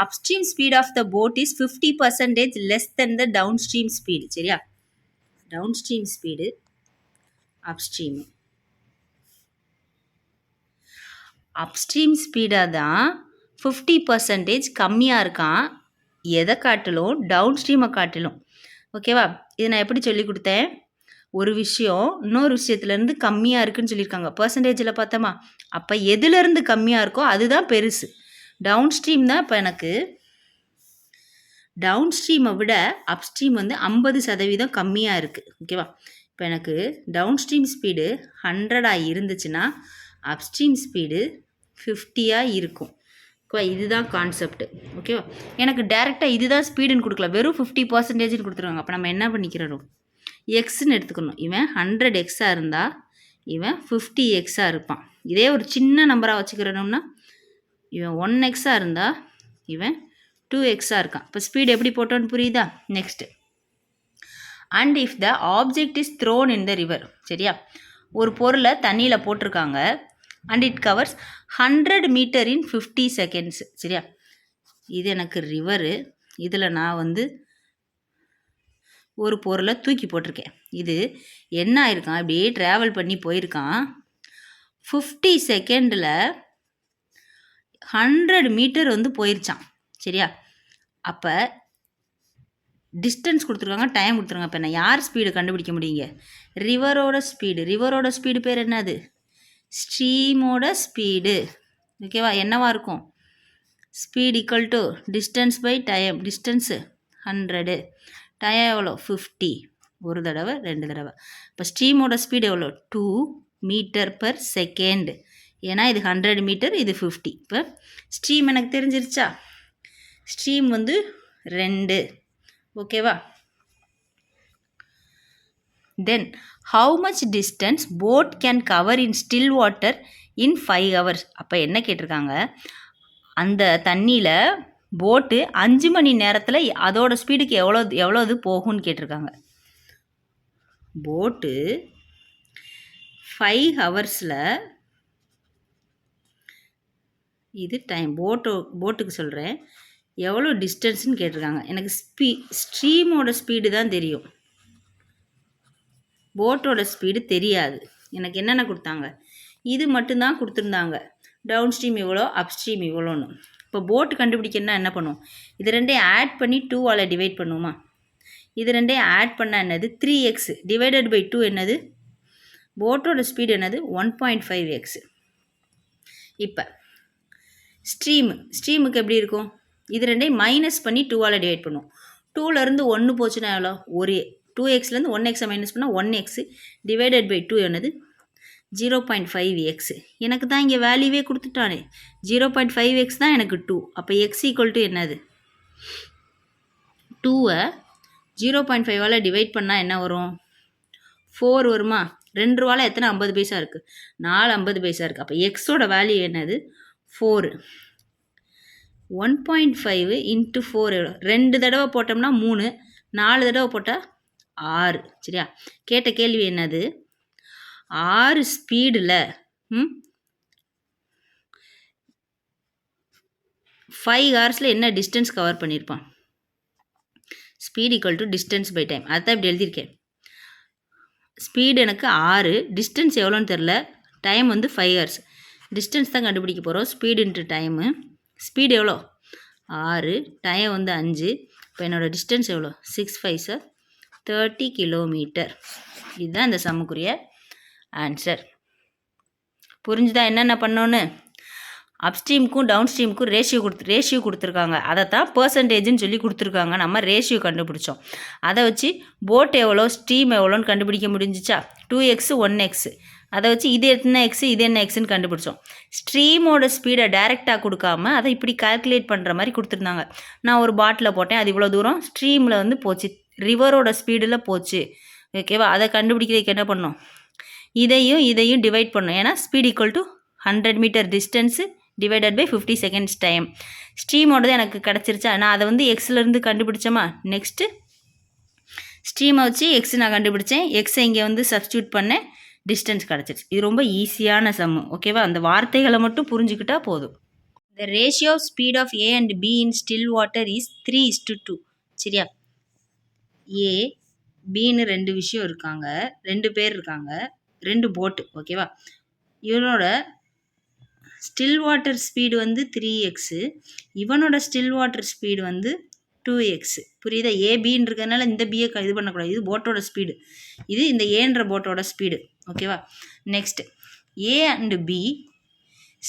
Upstream speed of the boat is 50% less then the down stream speed. சரியா? Down stream speed upstream. Upstream ஸ்பீடாக தான் 50% கம்மியாக இருக்கான். எதை காட்டிலும்? டவுன் ஸ்ட்ரீமை காட்டிலும். ஓகேவா? இது நான் எப்படி சொல்லி கொடுத்தேன்? ஒரு விஷயம் இன்னொரு விஷயத்துலேருந்து கம்மியாக இருக்குதுன்னு சொல்லியிருக்காங்க. பர்சன்டேஜில் பார்த்தோமா? அப்போ எதுலேருந்து கம்மியாக இருக்கோ அதுதான் பெருசு. டவுன் ஸ்ட்ரீம் தான். இப்போ எனக்கு டவுன் ஸ்ட்ரீமை விட அப்ஸ்ட்ரீம் வந்து 50% கம்மியாக இருக்குது. ஓகேவா? இப்போ எனக்கு டவுன் ஸ்ட்ரீம் ஸ்பீடு 100 இருந்துச்சுன்னா அப்ஸ்ட்ரீம் ஸ்பீடு 50 இருக்கும். ஓகேவா? இதுதான் கான்செப்ட். ஓகேவா? எனக்கு டேரெக்டாக இதுதான் ஸ்பீடுன்னு கொடுக்கல, வெறும் 50%ன்னு கொடுத்துருவாங்க. அப்போ நம்ம என்ன பண்ணிக்கிறோம்? எக்ஸ்ன்னு எடுத்துக்கணும். இவன் 100x இருந்தால் இவன் 50x இருப்பான். இதே ஒரு சின்ன நம்பராக வச்சுக்கிறோம்னா இவன் 1x இருந்தால் இவன் 2x இருக்கான். இப்போ ஸ்பீடு எப்படி போட்டோன்னு புரியுதா? Next, and if the object is thrown in the river. சரியா? ஒரு பொருளை தண்ணியில் போட்டிருக்காங்க. And it covers 100 metre in 50 seconds. சரியா? இது எனக்கு ரிவரு. இதில் நான் வந்து ஒரு பொருளை தூக்கி போட்டிருக்கேன். இது என்ன ஆயிருக்கான்? அப்படியே ட்ராவல் பண்ணி போயிருக்கான். 50 செகண்டில் 100 மீட்டர் வந்து போயிருச்சான். சரியா? அப்போ டிஸ்டன்ஸ் கொடுத்துருக்காங்க, டைம் கொடுத்துருக்காங்க. இப்போ நான் யார் ஸ்பீடு கண்டுபிடிக்க முடியுங்க? ரிவரோட ஸ்பீடு. ரிவரோட ஸ்பீடு பேர் என்னது? ஸ்ட்ரீமோட ஸ்பீடு. ஓகேவா? என்னவா இருக்கும்? Speed equal to distance by time. Distance 100, time எவ்வளோ? 50. ஒரு தடவை, 2 தடவை. இப்போ ஸ்ட்ரீமோட ஸ்பீடு எவ்வளோ? 2 மீட்டர் per செகண்ட். ஏன்னா இது 100 மீட்டர், இது 50. இப்போ ஸ்ட்ரீம் எனக்கு தெரிஞ்சிருச்சா? ஸ்ட்ரீம் வந்து 2. ஓகேவா? Then how much distance boat can cover in still water in 5 hours. அப்போ என்ன கேட்டிருக்காங்க? அந்த தண்ணியில் போட்டு 5 மணி நேரத்தில் அதோட ஸ்பீடுக்கு எவ்வளோ இது போகும்னு கேட்டிருக்காங்க. போட்டு 5 ஹவர்ஸில் இது டைம். போட்டுக்கு சொல்கிறேன், எவ்வளோ டிஸ்டன்ஸ்னு கேட்டிருக்காங்க. எனக்கு ஸ்ட்ரீமோட ஸ்பீடு தான் தெரியும், போட்டோட ஸ்பீடு தெரியாது. எனக்கு என்னென்ன கொடுத்தாங்க? இது மட்டும்தான் கொடுத்துருந்தாங்க. டவுன் ஸ்ட்ரீம் இவ்வளோ, அப் ஸ்ட்ரீம் இவ்வளோன்னு. இப்போ போட்டு கண்டுபிடிக்கணும்னா என்ன பண்ணுவோம்? இது ரெண்டையும் ஆட் பண்ணி 2ஆல் டிவைட் பண்ணுவோமா? இது ரெண்டையும் ஆட் பண்ணால் என்னது? 3x டிவைடட் பை 2 என்னது? போட்டோட ஸ்பீடு என்னது? 1.5x. இப்போ ஸ்ட்ரீமுக்கு எப்படி இருக்கும்? இது ரெண்டையும் மைனஸ் பண்ணி 2ஆல் டிவைட் பண்ணுவோம். 2லேருந்து 1 போச்சுன்னா எவ்வளோ? ஒரு 2xலேருந்து 1x மைனஸ் பண்ணால் 1x டிவைடட் பை 2 என்னது? 0.5x. எனக்கு தான் இங்கே வேல்யூவே கொடுத்துட்டானே. 0.5x தான் எனக்கு 2. அப்போ x ஈக்குவல் டு என்னது? 2-ஐ 0.5ஆல் டிவைட் பண்ணால் என்ன வரும்? 4 வருமா? 2 ரூபாவில் எத்தனை 50 பைசா இருக்குது? 4 50 பைசா இருக்குது. அப்போ எக்ஸோட வேல்யூ என்னது? 4. 1.5 இன்ட்டு 4 எவ்வளோ? 2 தடவை போட்டோம்னா 3, 4 தடவை போட்டால் 6. சரியா? கேட்ட கேள்வி என்னது? 6 ஸ்பீடில் 5 ஹவர்ஸில் என்ன டிஸ்டன்ஸ் கவர் பண்ணியிருப்பான்? Speed equal to distance by time. அதுதான் இப்படி எழுதியிருக்கேன். ஸ்பீடு எனக்கு 6, டிஸ்டன்ஸ் எவ்வளோன்னு தெரில, டைம் வந்து 5 ஹவர்ஸ். டிஸ்டன்ஸ் தான் கண்டுபிடிக்க போகிறோம். Speed into time. ஸ்பீடு எவ்வளோ? 6, டைம் வந்து 5. இப்போ என்னோடய டிஸ்டன்ஸ் எவ்வளோ? 6 5 சார் 30 கிலோமீட்டர். இதுதான் இந்த சம்முக்குரிய ஆன்சர். புரிஞ்சுதா என்னென்ன பண்ணோன்னு? அப்ஸ்ட்ரீமுக்கும் டவுன் ஸ்ட்ரீமுக்கும் ரேஷியோ கொடுத்துருக்காங்க. அதை தான் பர்சன்டேஜ்னு சொல்லி கொடுத்துருக்காங்க. நம்ம ரேஷியோ கண்டுபிடிச்சோம். அதை வச்சு போட் எவ்வளோ, ஸ்ட்ரீம் எவ்வளோன்னு கண்டுபிடிக்க முடிஞ்சிச்சா? 2x 1x. அதை வச்சு இது என்ன எக்ஸு, இது என்ன எக்ஸுன்னு கண்டுபிடிச்சோம். ஸ்ட்ரீமோட ஸ்பீடை டைரெக்டாக கொடுக்காம அதை இப்படி கால்குலேட் பண்ணுற மாதிரி கொடுத்துருந்தாங்க. நான் ஒரு பாட்டில் போட்டேன், அது இவ்வளோ தூரம் ஸ்ட்ரீமில் வந்து போச்சு, ரிவரோட ஸ்பீடில் போச்சு. ஓகேவா? அதை கண்டுபிடிக்கிறதுக்கு என்ன பண்ணோம்? இதையும் டிவைட் பண்ணோம். ஏன்னா speed equal to 100 metre distance divided by 50 seconds time. ஸ்ட்ரீமோடது எனக்கு கிடச்சிருச்சா? நான் அதை வந்து எக்ஸ்லேருந்து கண்டுபிடிச்சோமா. நெக்ஸ்ட்டு ஸ்ட்ரீமை வச்சு எக்ஸ் நான் கண்டுபிடிச்சேன். எக்ஸை இங்கே வந்து சப்ஸ்டியூட் பண்ணேன், டிஸ்டன்ஸ் கிடச்சிருச்சு. இது ரொம்ப ஈஸியான சம்மு. ஓகேவா? அந்த வார்த்தைகளை மட்டும் புரிஞ்சுக்கிட்டா போதும். The ratio of speed of A and B in still water is 3:2. சரியா? ஏ பின்னு 2 விஷயம் இருக்காங்க, 2 பேர் இருக்காங்க, 2 போட்டு. ஓகேவா? இவனோட ஸ்டில் வாட்டர் ஸ்பீடு வந்து 3x, இவனோட ஸ்டில் வாட்டர் ஸ்பீடு வந்து 2x. புரியுதா? ஏபின்னு இருக்கிறதுனால இந்த பியை இது பண்ணக்கூடாது. இது போட்டோட ஸ்பீடு, இது இந்த ஏன்ற போட்டோட ஸ்பீடு. ஓகேவா? Next, A and B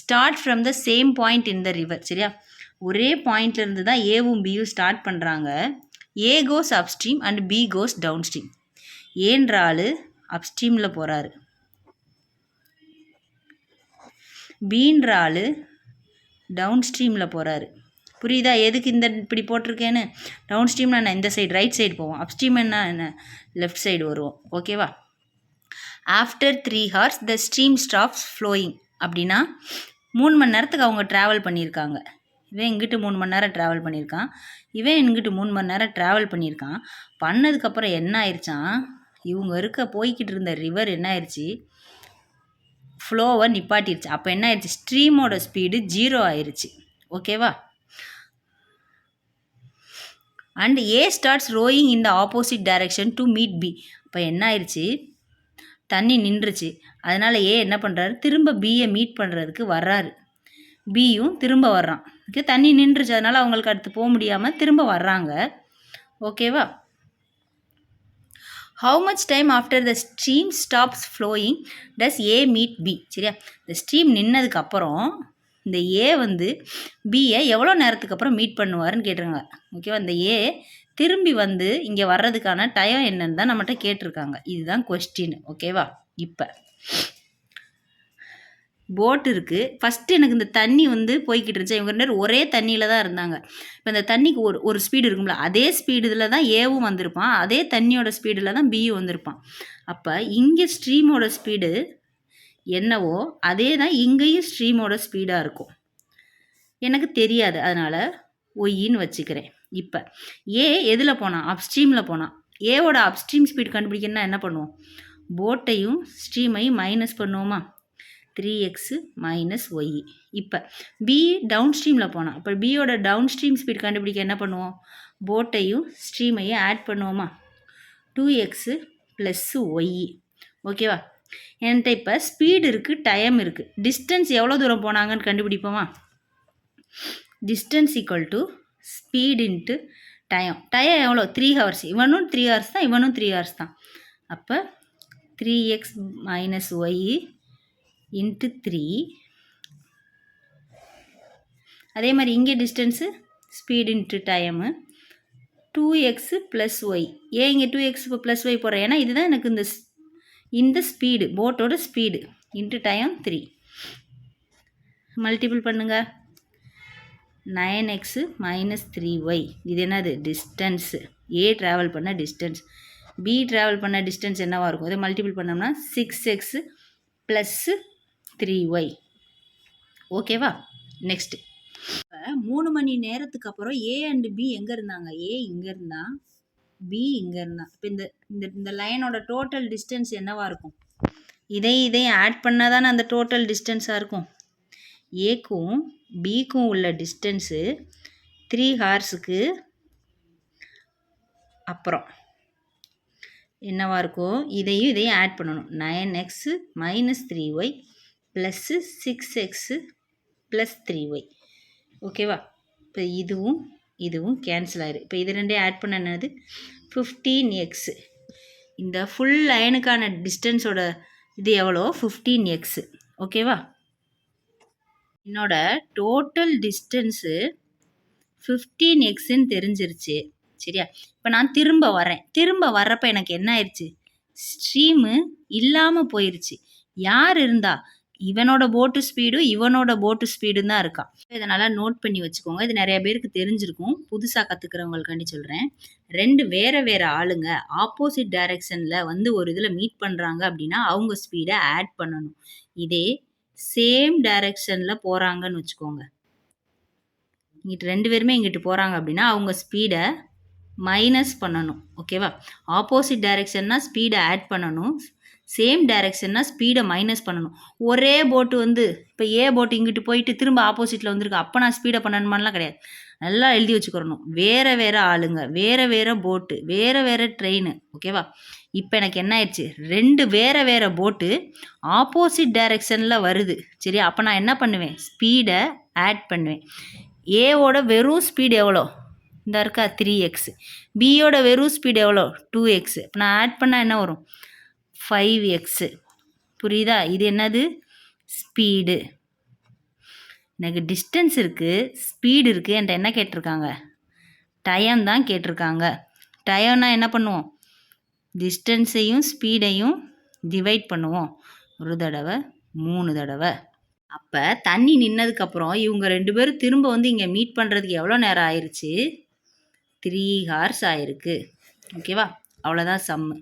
start from the same point in the river. சரியா? ஒரே பாயிண்ட்லேருந்து தான் ஏவும் பியும் ஸ்டார்ட் பண்ணுறாங்க. A goes upstream and B goes down stream. ஏன்ற ஆள் அப்ஸ்ட்ரீமில் போகிறாரு, பீன்ற ஆள் டவுன் ஸ்ட்ரீமில் போகிறாரு. புரியுதா? எதுக்கு இந்த இப்படி போட்டிருக்கேன்னு? டவுன் ஸ்ட்ரீம்னா என்ன? இந்த சைடு ரைட் சைடு போவோம். அப்ஸ்ட்ரீம் என்ன லெஃப்ட் சைடு வருவோம். ஓகேவா? After 3 hours the stream stops flowing. அப்படின்னா 3 மணி நேரத்துக்கு அவங்க ட்ராவல் பண்ணியிருக்காங்க. இவன் இங்கிட்டு 3 மணி நேரம் ட்ராவல் பண்ணியிருக்கான், இவன் இங்கிட்டு 3 மணி நேரம் ட்ராவல் பண்ணியிருக்கான். பண்ணதுக்கப்புறம் என்ன ஆயிடுச்சான்? இவங்க போய்கிட்டு இருந்த ரிவர் என்ன ஆயிடுச்சு? ஃப்ளோவை நிப்பாட்டிடுச்சு. அப்போ என்ன ஆயிடுச்சு? ஸ்ட்ரீமோட ஸ்பீடு 0 ஆயிடுச்சு. ஓகேவா? And A starts rowing in the opposite direction to meet B. அப்போ என்ன ஆயிடுச்சு? தண்ணி நின்றுச்சு. அதனால் ஏ என்ன பண்ணுறாரு? திரும்ப பியை மீட் பண்ணுறதுக்கு வர்றாரு. பியும் திரும்ப வர்றான். ஓகே, தண்ணி நின்றுச்சு, அதனால் அவங்களுக்கு அடுத்து போக முடியாமல் திரும்ப வர்றாங்க. ஓகேவா? How much time after the stream stops flowing does A meet B. சரியா? இந்த ஸ்ட்ரீம் நின்னதுக்கப்புறம் இந்த ஏ வந்து பியை எவ்வளோ நேரத்துக்கு அப்புறம் மீட் பண்ணுவாருன்னு கேட்டிருக்காங்க. ஓகேவா? இந்த ஏ திரும்பி வந்து இங்கே வர்றதுக்கான டைம் என்னன்னு தான் நம்மகிட்ட கேட்டிருக்காங்க. இதுதான் கொஸ்டின். ஓகேவா? இப்போ போட் இருக்குது. ஃபஸ்ட்டு எனக்கு இந்த தண்ணி வந்து போய்கிட்டு இருந்துச்சு. இவங்க 2 பேரும் ஒரே தண்ணியில் தான் இருந்தாங்க. இப்போ இந்த தண்ணிக்கு ஒரு ஸ்பீடு இருக்கும்ல, அதே ஸ்பீடில் தான் ஏவும் வந்திருப்பான், அதே தண்ணியோட ஸ்பீடில் தான் பியும் வந்திருப்பான். அப்போ இங்கே ஸ்ட்ரீமோட ஸ்பீடு என்னவோ அதே தான் இங்கேயும் ஸ்ட்ரீமோட ஸ்பீடாக இருக்கும். எனக்கு தெரியாது, அதனால் ஒய்ன்னு வச்சுக்கிறேன். இப்போ ஏ எதில் போனான்? அப்ஸ்ட்ரீமில் போனான். ஏவோட அப்ஸ்ட்ரீம் ஸ்பீடு கண்டுபிடிக்கணும்னா என்ன பண்ணுவோம்? போட்டையும் ஸ்ட்ரீமையும் மைனஸ் பண்ணுவோமா? 3x minus y. இப்போ பி டவுன் ஸ்ட்ரீமில் போனான். இப்போ பியோட டவுன் ஸ்ட்ரீம் ஸ்பீட் கண்டுபிடிக்க என்ன பண்ணுவோம்? போட்டையும் ஸ்ட்ரீமையும் ஆட் பண்ணுவோமா? 2x plus Y. ஓகேவா? என்கிட்ட இப்போ ஸ்பீடு இருக்குது, டைம் இருக்குது. டிஸ்டன்ஸ் எவ்வளோ தூரம் போனாங்கன்னு கண்டுபிடிப்போமா? Distance equal to speed into time. Time எவ்வளோ? 3 hours. இவனும் 3 hours தான், இவனும் 3 hours தான். அப்போ 3x மைனஸ் ஒய் இன்ட்டு 3. அதே மாதிரி இங்கே distance speed into time 2x plus y. ஏன் இங்கே 2x ப்ளஸ் ஒய் போடுறேன்? ஏன்னா இதுதான் எனக்கு இந்த ஸ்பீடு, போட்டோட ஸ்பீடு இன்ட்டு டைம் 3. மல்டிபிள் பண்ணுங்கள். 9x minus 3y. இது என்னது? டிஸ்டன்ஸு. ஏ ட்ராவல் பண்ண டிஸ்டன்ஸ், பி ட்ராவல் பண்ண டிஸ்டன்ஸ் என்னவாக இருக்கும்? இதை மல்டிபிள் பண்ணோம்னா 6x ப்ளஸ்ஸு 3y. ஓகேவா? நெக்ஸ்ட்டு, இப்போ 3 மணி நேரத்துக்கு அப்புறம் ஏ அண்டு பி எங்கே இருந்தாங்க? ஏ இங்கே இருந்தான், பி இங்கே இருந்தான். இப்போ இந்த லைனோட டோட்டல் டிஸ்டன்ஸ் என்னவாக இருக்கும்? இதையும் ஆட் பண்ணால் தானே அந்த டோட்டல் டிஸ்டன்ஸாக இருக்கும். ஏக்கும் பிக்கும் உள்ள டிஸ்டன்ஸு 3 ஹார்ஸுக்கு அப்புறம் என்னவா இருக்கும், இதையும் ஆட் பண்ணணும். 9x - 3y plus 6x plus 3y. ஓகேவா? இப்போ இதுவும் கேன்சல் ஆயிரும். இப்போ இது ரெண்டையும் ஆட் பண்ண என்னது 15x. இந்த ஃபுல் லைனுக்கான டிஸ்டன்ஸோட இது எவ்வளோ 15x. ஓகேவா? என்னோட டோட்டல் டிஸ்டன்ஸு 15xன்னு தெரிஞ்சிருச்சு. சரியா? இப்போ நான் திரும்ப வர்றப்ப எனக்கு என்ன ஆயிடுச்சு, ஸ்ட்ரீமு இல்லாமல் போயிடுச்சு. யார் இருந்தா, இவனோட போட்டு ஸ்பீடும் இவனோட போட்டு ஸ்பீடும் தான் இருக்கான். இதை நல்லா நோட் பண்ணி வச்சுக்கோங்க. இது நிறைய பேருக்கு தெரிஞ்சிருக்கும். புதுசாக கற்றுக்கிறவங்களுக்காண்டி சொல்கிறேன். 2 வேறு ஆளுங்க ஆப்போசிட் டைரெக்ஷனில் ஒரு இதில் மீட் பண்ணுறாங்க அப்படின்னா அவங்க ஸ்பீடை ஆட் பண்ணணும். இதே சேம் டைரெக்ஷனில் போகிறாங்கன்னு வச்சுக்கோங்க, இங்கிட்டு 2 பேருமே இங்கிட்டு போகிறாங்க அப்படின்னா அவங்க ஸ்பீடை மைனஸ் பண்ணணும். ஓகேவா? ஆப்போசிட் டைரெக்ஷன்னா ஸ்பீடை ஆட் பண்ணணும், சேம் டைரெக்ஷன்னா ஸ்பீடை மைனஸ் பண்ணணும். ஒரே போட்டு இப்போ ஏ போட்டு இங்கிட்டு போயிட்டு திரும்ப ஆப்போசிட்டில் வந்திருக்கு, அப்போ நான் ஸ்பீடை பண்ணணுமான்லாம் கிடையாது. நல்லா எழுதி வச்சுக்கிறணும். வேறு ஆளுங்க, வேறு போட்டு, வேறு ட்ரெயின். ஓகேவா? இப்போ எனக்கு என்ன ஆயிடுச்சு, 2 வேறு போட்டு ஆப்போசிட் டைரெக்ஷனில் வருது. சரியா? அப்போ நான் என்ன பண்ணுவேன், ஸ்பீடை ஆட் பண்ணுவேன். ஏவோட வெறும் ஸ்பீடு எவ்வளோ, இந்த இருக்கா 3x. பியோட வெறும் ஸ்பீடு எவ்வளோ 2x. இப்போ நான் ஆட் பண்ணால் என்ன வரும் 5x. புரியுதா? இது என்னது ஸ்பீடு. எனக்கு டிஸ்டன்ஸ் இருக்குது, ஸ்பீடு இருக்குது, என்கிட்ட என்ன கேட்டிருக்காங்க, டைம் தான் கேட்டிருக்காங்க. டைம்னா என்ன பண்ணுவோம், டிஸ்டன்ஸையும் ஸ்பீடையும் டிவைட் பண்ணுவோம். 1 தடவை 3 தடவை. அப்போ தண்ணி நின்னதுக்கப்புறம் இவங்க 2 பேரும் திரும்ப இங்கே மீட் பண்ணுறதுக்கு எவ்வளோ நேரம் ஆயிடுச்சு, 3 ஹார்ஸ் ஆயிருக்கு. ஓகேவா? அவ்வளோதான் சம்மு.